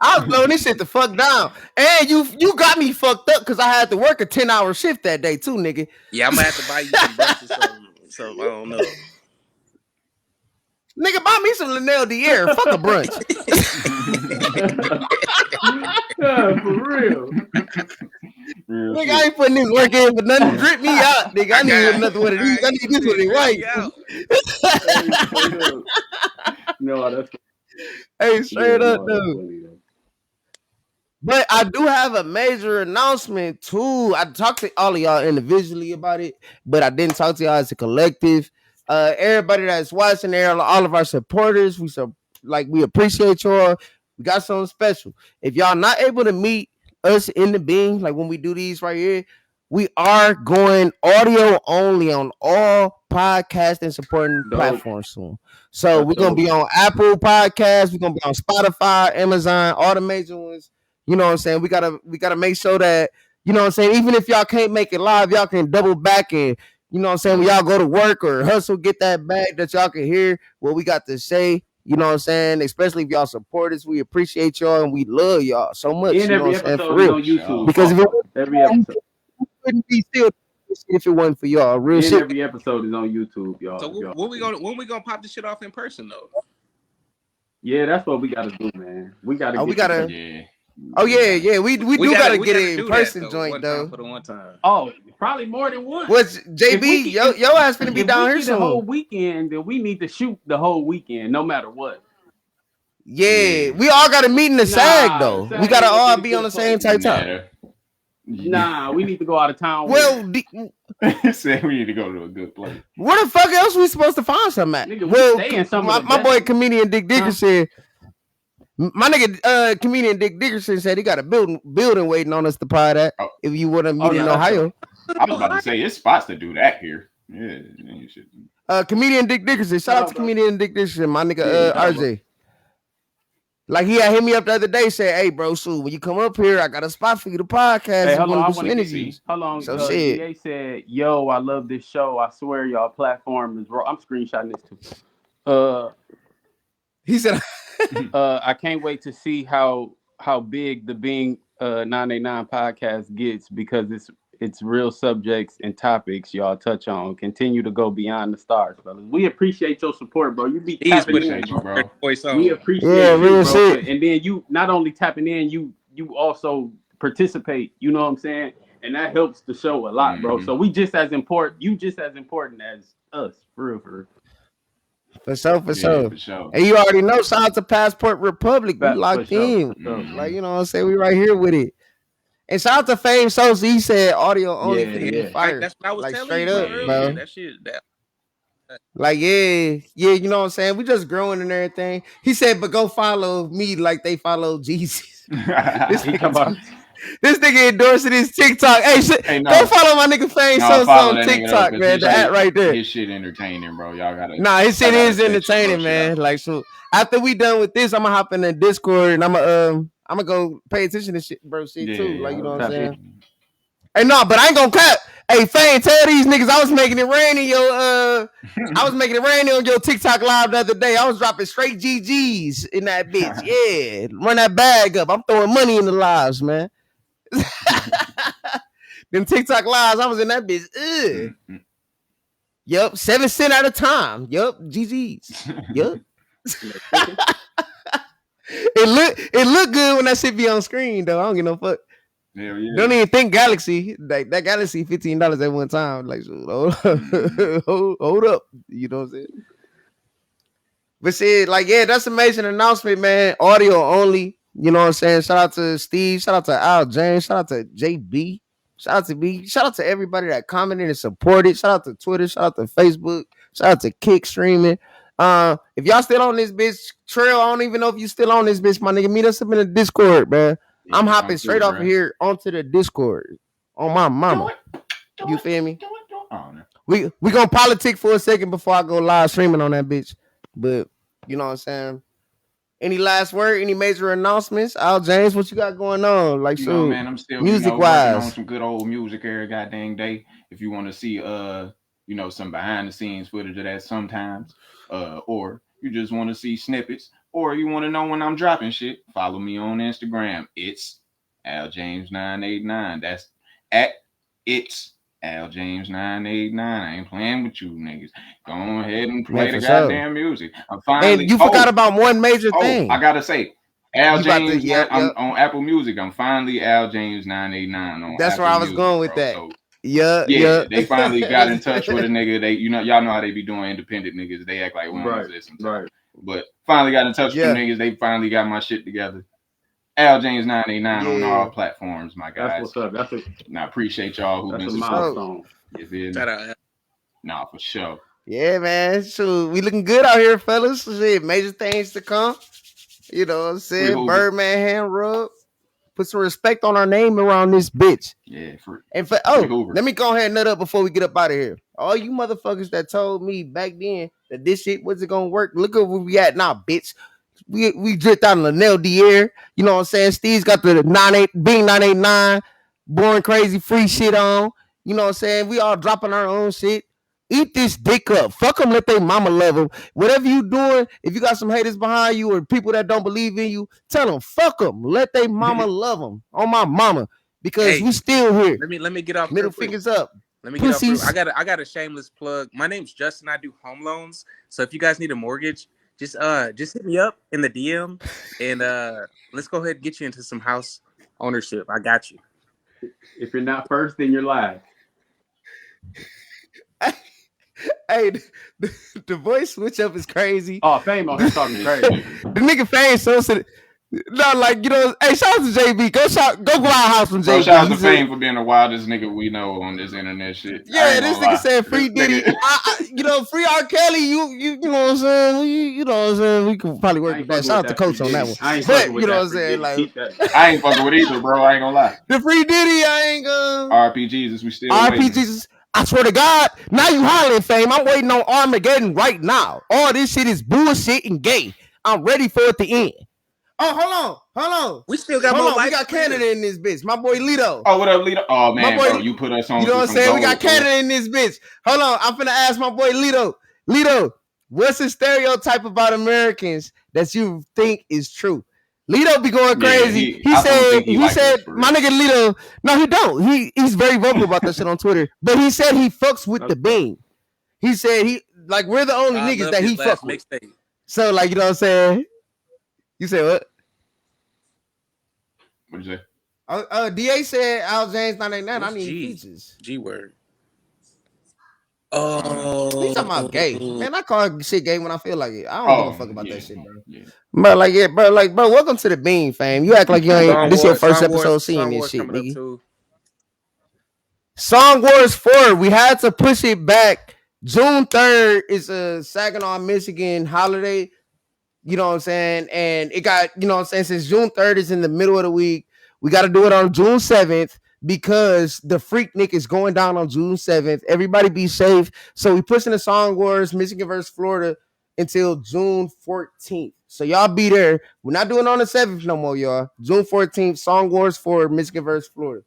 I was blowing this shit the fuck down. And you got me fucked up because I had to work a 10-hour shift that day too, nigga. Yeah, I'm gonna have to buy you some brunch or something. So I don't know. Nigga, buy me some Linnell Dier. Fuck a brunch. Yeah, for real. Nigga, I ain't putting this work in for nothing. Drip me out, nigga. I need another one of these. I need this one in white. No, that's hey, straight up, dude. But I do have a major announcement too. I talked to all of y'all individually about it, but I didn't talk to y'all as a collective. Everybody that's watching there, all of our supporters, we appreciate y'all. We got something special. If y'all not able to meet us in the Bing, like when we do these right here, we are going audio only on all podcast and supporting platforms soon. So we're gonna be on Apple Podcasts, we're gonna be on Spotify, Amazon, all the major ones. You know what I'm saying? We gotta make sure that, you know what I'm saying, even if y'all can't make it live, y'all can double back and, you know what I'm saying, when y'all go to work or hustle, get that bag that y'all can hear what we got to say. You know what I'm saying? Especially if y'all support us, we appreciate y'all and we love y'all so much. And you know every what I'm saying? episode For real. is on YouTube. Because if every episode wouldn't be still if it wasn't for y'all. Real shit. Every episode is on YouTube, y'all. So when we gonna pop this shit off in person though? Yeah, that's what we gotta do, man. We gotta. We do gotta get it in person joint though. For the one time. Oh, probably more than one. What's JB? Your ass finna be down here soon. The whole weekend, then we need to shoot the whole weekend, no matter what. Yeah, we all got to meet in the SAG though. We gotta all be on the same type time. Nah, we need to go out of town. Well, said we need to go to a good place. Where the fuck else we supposed to find something at? Nigga, my boy comedian Dick Dickerson. My nigga, comedian Dick Dickerson said he got a building waiting on us to pod at. If you want to meet in Ohio, I was about to say it's spots to do that here. Yeah, you should. Comedian Dick Dickerson. Shout out to comedian Dick Dickerson, my nigga RJ. Like he had hit me up the other day, said, "Hey, bro, so when you come up here, I got a spot for you to podcast. Hey, I want to do some interviews." How long? So DA said, "Yo, I love this show. I swear, y'all platform is raw." I'm screenshotting this too. He said, "I can't wait to see how big the Bing 989 podcast gets because it's real subjects and topics y'all touch on. Continue to go beyond the stars, fellas. We appreciate your support, bro. You be tapping in, bro. We appreciate you, bro. And then you not only tapping in, you also participate. You know what I'm saying? And that helps the show a lot, bro. So we just as important. You just as important as us, for real. For sure. And you already know, shout out to Passport Republic. We locked in. Like, you know what I'm saying? We right here with it. And shout out to Fame Sosa. He said audio only for the fire. That's what I was like, telling straight you up, earlier. bro. That shit. Like, yeah, you know what I'm saying? We just growing and everything. He said, but go follow me like they follow Jesus. This nigga endorsing his TikTok. Hey, go follow my nigga Fame Sosa on TikTok, man. The ad right there. His shit entertaining, bro. Y'all gotta. Nah, his shit is entertaining, man. Like, so after we done with this, I'm gonna hop in the Discord and I'm gonna go pay attention to shit, bro. Shit too. Like, you know what I'm saying? Hey, no, but I ain't gonna cut. Hey, Fame, tell these niggas I was making it rain in your on your TikTok live the other day. I was dropping straight GGs in that bitch. Yeah, run that bag up. I'm throwing money in the lives, man. Them TikTok lives, I was in that bitch. Mm-hmm. Yep, 7 cents at a time. Yep, GG's. Yep. It look good when that shit be on screen though. I don't give no fuck. Hell yeah. Don't even think Galaxy. Like that Galaxy $15 at one time. Like hold up. You know what I'm saying? But shit, like, yeah, that's an amazing announcement, man. Audio only. You know what I'm saying? Shout out to Steve. Shout out to Al James. Shout out to JB. Shout out to B. Shout out to everybody that commented and supported. Shout out to Twitter. Shout out to Facebook. Shout out to Kick Streaming. If y'all still on this bitch, Trail, I don't even know if you still on this bitch, my nigga. Meet us up in the Discord, man. Yeah, I'm hopping straight off of here onto the Discord. On my mama. You feel me? Oh, no. We gonna politic for a second before I go live streaming on that bitch. But you know what I'm saying? Any last word? Any major announcements? Al James, what you got going on? Like, you know, man, I'm still music working on some good old music every goddamn day. If you want to see some behind the scenes footage of that sometimes, or you just want to see snippets, or you want to know when I'm dropping shit, follow me on Instagram. It's Al James 989. That's at it's Al James 989. I ain't playing with you niggas. Go ahead and play the goddamn music. I'm finally. And you forgot about one major thing. I gotta say, Al James. I'm on Apple Music. I'm finally Al James 989 on. That's Apple where I was Music, going with that. So, yeah. They finally got in touch with a nigga. They, y'all know how they be doing independent niggas. They act like we don't listen to. Right. But finally got in touch with them niggas. They finally got my shit together. Al James 989 on all platforms, my guys. That's what's up. I appreciate y'all who've been milestone. Shout out. Nah, for sure. Yeah, man. So we looking good out here, fellas. Shit, major things to come. You know what I'm saying? Birdman hand rub. Put some respect on our name around this bitch. Yeah, let me go ahead and nut up before we get up out of here. All you motherfuckers that told me back then that this shit wasn't gonna work. Look at where we at now, bitch. We dripped out of Lanelle Dier. You know what I'm saying? Steve's got the 989 born crazy free shit on. You know what I'm saying? We all dropping our own shit. Eat this dick up. Fuck them, let their mama love them. Whatever you doing, if you got some haters behind you or people that don't believe in you, tell them, fuck them. Let their mama love them. On my mama. Because we still here. Let me get off. Middle fingers up. Let me get off. I got a shameless plug. My name's Justin. I do home loans. So if you guys need a mortgage, just hit me up in the DM and let's go ahead and get you into some house ownership. I got you. If you're not first, then you're last. Hey, the voice switch up is crazy. Oh, Fame on here talking crazy. The nigga Fame so no, like, you know, hey, shout out to JB. Go Wild House from JB. Bro, shout out to Fame for being the wildest nigga we know on this internet shit. Yeah, this nigga said free Diddy. Free R. Kelly. You know what I'm saying? You know what I'm saying? We can probably work with that. Shout out to Coach on that one. But you know what I'm saying? Like, I ain't fucking with either, bro. I ain't gonna lie. The free Diddy, I ain't gonna. RP Jesus, we still RP Jesus. I swear to God, now you hollering, Fame. I'm waiting on Armageddon right now. All this shit is bullshit and gay. I'm ready for it to end. Oh, hold on. We still got more. We got Canada in this bitch. My boy Lito. Oh, what up, Lito? Oh man, bro, you put us on. You know what I'm saying? We got Canada in this bitch. Hold on, I'm finna ask my boy Lito. Lito, what's the stereotype about Americans that you think is true? Lito be going crazy. He said, my nigga Lito. No, he don't. He's very vocal about that shit on Twitter. But he said he fucks with the bean. He said we're the only niggas that he fucks with. So like, you know what I'm saying? You said what? What'd you say? DA said Al James 989. I need features. G word. Oh, you talking about gay? Man, I call shit gay when I feel like it. I don't give a fuck about that shit, bro. Yeah. Bro, welcome to the Bean, fam. You act like you ain't. This your first episode seeing this shit, nigga. Song Wars 4. We had to push it back. June 3rd is a Saginaw, Michigan holiday. You know what I'm saying? And it got, you know what I'm saying, since June 3rd is in the middle of the week, we got to do it on June 7th because the Freaknik is going down on June 7th. Everybody be safe. So we pushing the Song Wars, Michigan versus Florida, until June 14th. So y'all be there. We're not doing it on the 7th no more, y'all. June 14th, Song Wars for Michigan versus Florida.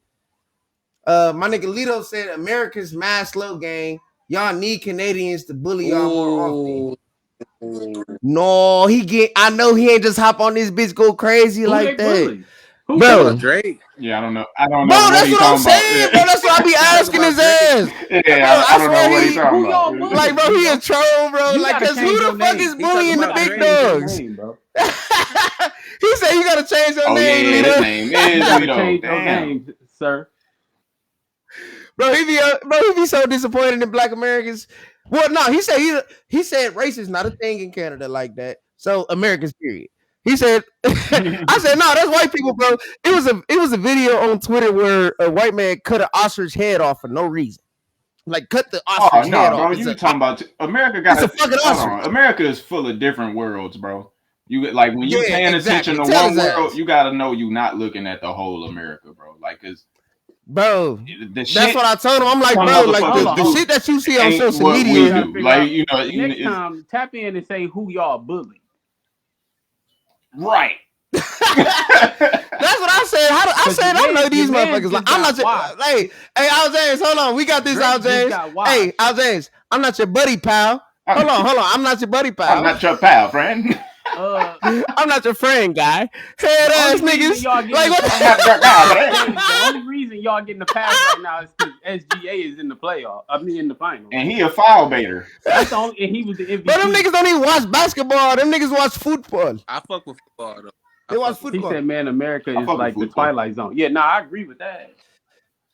My nigga Lito said America's mass slow gang. Y'all need Canadians to bully y'all more often. No, I know he ain't just hop on this bitch go crazy like that. Bro, Drake. Yeah, I don't know. I don't bro, know what that's he's what I'm talking about. saying, bro. That's what I be asking his ass. Yeah, I don't know what he's talking Who y'all about. Like, bro, he a troll, bro. You Like, gotta cause change who the your fuck name. is He bullying the talking big about Drake. dogs? Name, bro. He said you gotta change your Oh name, yeah, Lito. his name You is gotta Lito. change your Damn. name, sir. Bro, he be so disappointed in Black Americans. Well, no, he said race is not a thing in Canada like that. So Americans, period. He said, I said, no, that's white people, bro. It was a video on Twitter where a white man cut an ostrich head off for no reason. Like cut the Oh ostrich head no, bro! off. You talking about America? Got it's a fucking hold ostrich. on. America is full of different worlds, bro. You like when you Yeah, paying exactly. attention to Tell one his world, ass. you gotta know you not looking at the whole America, bro. Like, cause Bro, the shit that's what I told him. I'm like, some bro, like motherfuckers the do shit that you see on ain't social what we media. do. Like, you know, Next it's time, tap in and say who y'all bully. right. That's what I said. I said I know these motherfuckers. Like, I'm not your hey Al James. Hold on, we got this Al James. Hey Al James, I'm not your buddy, pal. Hold on. I'm not your buddy, pal. I'm not your pal, friend. I'm not your friend, guy. Head ass niggas. Like what? The only reason y'all getting the pass right now is because SGA is in the playoff. I mean, in the final. And he a foul baiter. That's the only. And he was the MVP. But them niggas don't even watch basketball. Them niggas watch football. I fuck with football though. They watch football. He said, "Man, America is like the Twilight Zone." Yeah, no, I agree with that.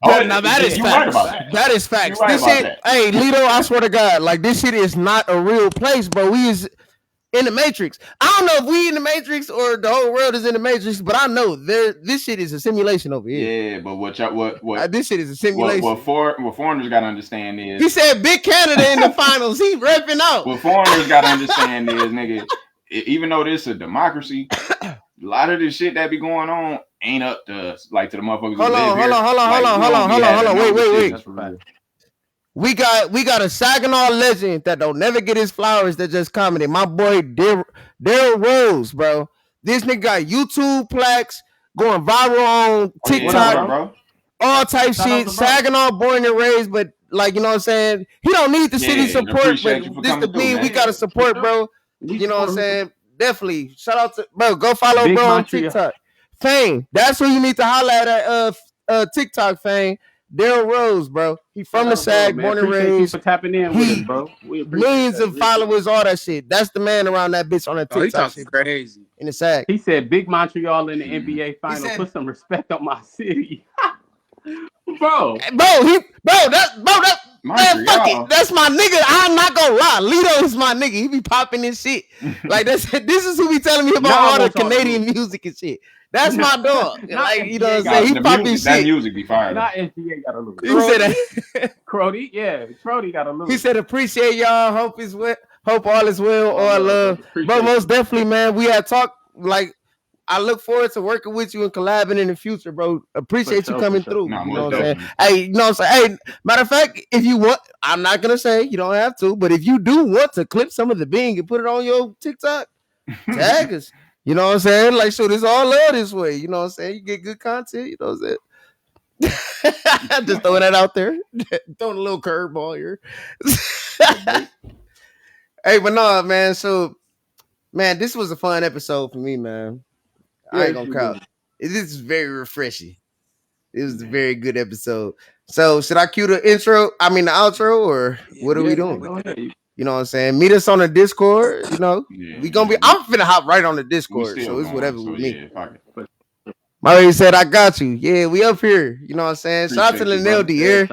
Oh, now that is facts. Right that is facts. Right This shit, hey, Lito, I swear to God, like this shit is not a real place, bro. We is in the Matrix. I don't know if we in the Matrix or the whole world is in the Matrix, but I know this shit is a simulation over here. Yeah, but what this shit is a simulation. What foreigners got to understand is he said big Canada in the finals. He repping out. What foreigners got to understand is, nigga, even though this is a democracy, a lot of this shit that be going on ain't up to us, like to the motherfuckers. Hold on. Wait. We got a Saginaw legend that don't never get his flowers that just commented. My boy Daryl Rose, bro. This nigga got YouTube plaques going viral on TikTok, bro. All type shit. Saginaw born and raised, but like, you know what I'm saying? He don't need the city support, but this the me. We gotta support, bro. You know what I'm saying? Definitely. Shout out to bro. Go follow Big bro on TikTok. Fame. That's who you need to holler at TikTok, Fame. Daryl Rose, bro. He from the SAG, born and raised. You for tapping in with us, bro. We millions of followers, all that shit. That's the man around that bitch on that TikTok shit. Crazy. In the SAG. He said big Montreal in the NBA final. Put some respect on my city. Bro, man, fuck it. That's my nigga. I'm not gonna lie. Lito is my nigga. He be popping this shit. Like this is who be telling me about all the Canadian music and shit. That's my dog. Like, you know what I'm saying? He popping shit. That music be fire. Not SGA got a little. He said that. Crody, yeah. Crody got a little. He said appreciate y'all. Hope all is well. All love. Bro, most definitely, man. We had talked like I look forward to working with you and collabing in the future, bro. Appreciate you coming through. No, you know what I'm saying? Hey, you know what I'm saying? Hey, matter of fact, if you want, I'm not gonna say you don't have to, but if you do want to clip some of the Bing and put it on your TikTok, tag us. You know what I'm saying? Like, so this all love this way. You know what I'm saying? You get good content. You know what I'm saying? Just throwing that out there. Throwing a little curveball here. Hey, but no, man. So, man, this was a fun episode for me, man. I ain't gonna count. This is very refreshing. It was a very good episode. So should I cue the intro? I mean the outro, or what are we doing? You know what I'm saying? Meet us on the Discord. You know, we gonna be. I'm finna hop right on the Discord, so it's whatever with me. Mario said, "I got you." Yeah, we up here. You know what I'm saying? Shout out to Linnell Dier.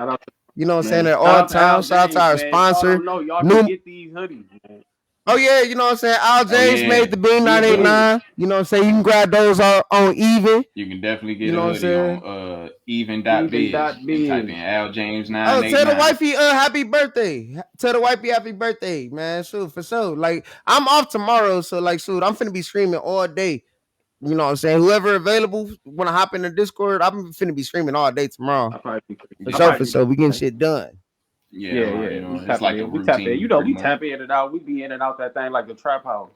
You know what I'm saying? At all times. Shout out to our sponsor. Y'all can get these hoodies, man. Oh yeah, you know what I'm saying? Al James made the Bing 989. You know what I'm saying? You can grab those on Even. You can definitely get a hoodie on even.biz. Type in Al James 989. Oh, tell the wifey happy birthday. Tell the wifey happy birthday, man. Shoot, for sure. Like, I'm off tomorrow, so like, shoot, I'm finna be streaming all day. You know what I'm saying? Whoever available wanna hop in the Discord, I'm finna be streaming all day tomorrow. For sure. We getting shit done. Yeah. You know, it's like we tap in. You know, we tap in and out. We be in and out that thing like the trap house.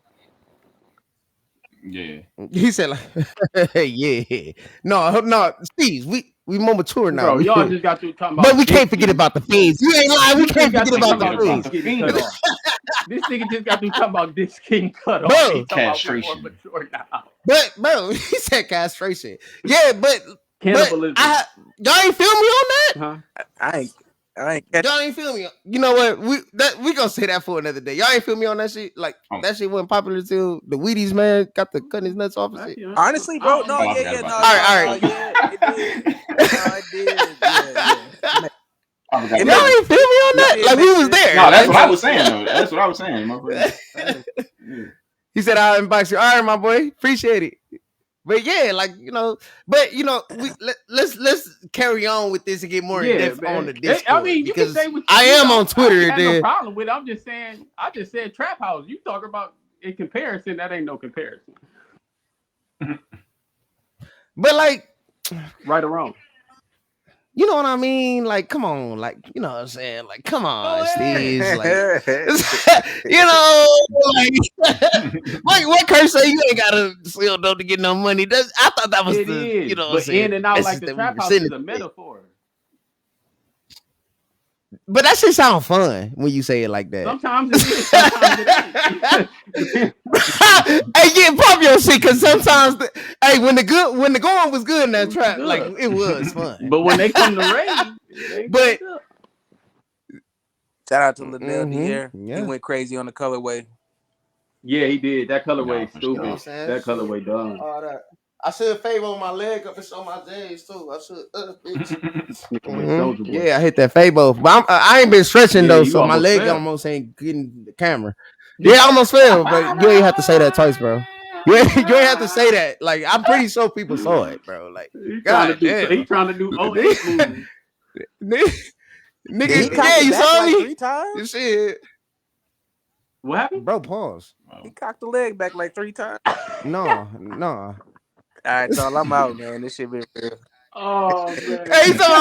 Yeah. He said like, yeah. No, Steve, we more mature now. Bro, y'all just got to talking about. But we can't forget about the fiends. You ain't lying. We can't forget about the fiends. This nigga just got through talking about this king cut off. Bro, He's talking about castration. more mature now. But bro, he said castration. Yeah, but Cannibalism. y'all ain't feel me on that? Huh? I ain't. Y'all ain't feel me. You know what? We gonna say that for another day. Y'all ain't feel me on that shit. Like that shit wasn't popular till the Wheaties man got the cutting his nuts off and shit. Honestly, bro, no, I yeah, forgot no, about that. yeah, it did. No, it did. Yeah. Y'all ain't feel me on that? Like we was there. No, that's what I was saying though. That's what I was saying, my friend. He said I'll inbox you. All right, my boy. Appreciate it. But yeah, like let's carry on with this and get more in depth on the Discord. I mean, you can say what I am on Twitter. I have no problem with it. I'm just saying. I just said trap house. You talk about in comparison. That ain't no comparison. But like, right or wrong. You know what I mean? Like, come on, like, you know what I'm saying? Like, come on, Steve. Like, you know, like what Kurt say? You ain't gotta steal dope to get no money. I thought that was you know, but in and out like the trap house is a metaphor. But that shit sound fun when you say it like that. Sometimes it is. Sometimes it ain't. Hey, get pop your shit, cause sometimes, when the going was good in that trap, like it was fun. But when they come to raid, shout out to Liddell Dier. He went crazy on the colorway. Yeah, he did. That colorway stupid. You know that colorway dumb. I should fave on my leg up and show my J's too. I should. Yeah, I hit that favo. But I ain't been stretching though, so my leg almost ain't getting the camera. Yeah, I almost fell, but you ain't have to say that twice, bro. You ain't have to say that. Like, I'm pretty sure people saw it, bro. Like, he trying to do 08 moves. Nigga, you saw me? 3 times? You shit. What happened? Bro, pause. He cocked the leg back like 3 times. No. All right, so I'm out, man. This shit been real. Oh, man. Hey, he's talking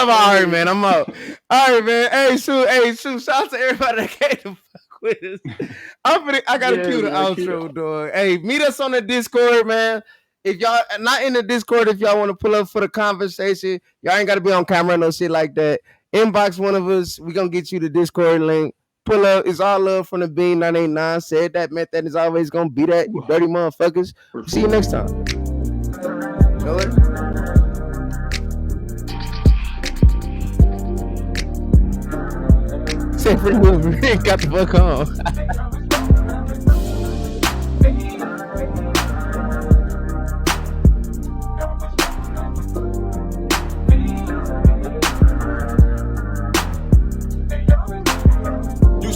about Iron Man. I'm out. All right, man. Hey, shoot. Shout out to everybody that came to fuck with us. I got to cue the outro, dog. Hey, meet us on the Discord, man. If y'all not in the Discord, if y'all want to pull up for the conversation, y'all ain't got to be on camera, no shit like that. Inbox one of us. We're going to get you the Discord link. Pull up. It's all love from the Bean 989. Said that, meant that is always going to be that. You dirty motherfuckers. See you next time. Go ahead. Say free Wolverine. Got the fuck on.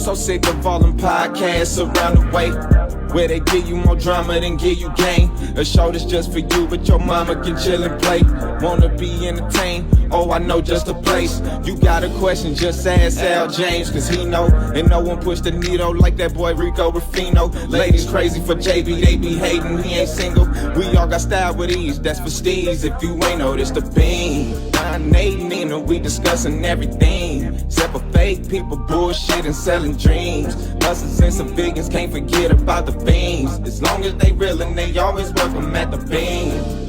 So sick of all them podcasts around the way, where they give you more drama than give you game. A show that's just for you, but your mama can chill and play. Wanna be entertained? Oh, I know just a place. You got a question, just ask Al James, cause he know. And no one pushed the needle like that boy Rico Rufino. Ladies crazy for JB, they be hating, he ain't single. We all got style with ease, that's for steez. If you ain't noticed the Bean 989, we discussing everything except for fake people, bullshit and selling dreams. Hustlers and civilians can't forget about the beans. As long as they real and they always welcome at the Bean.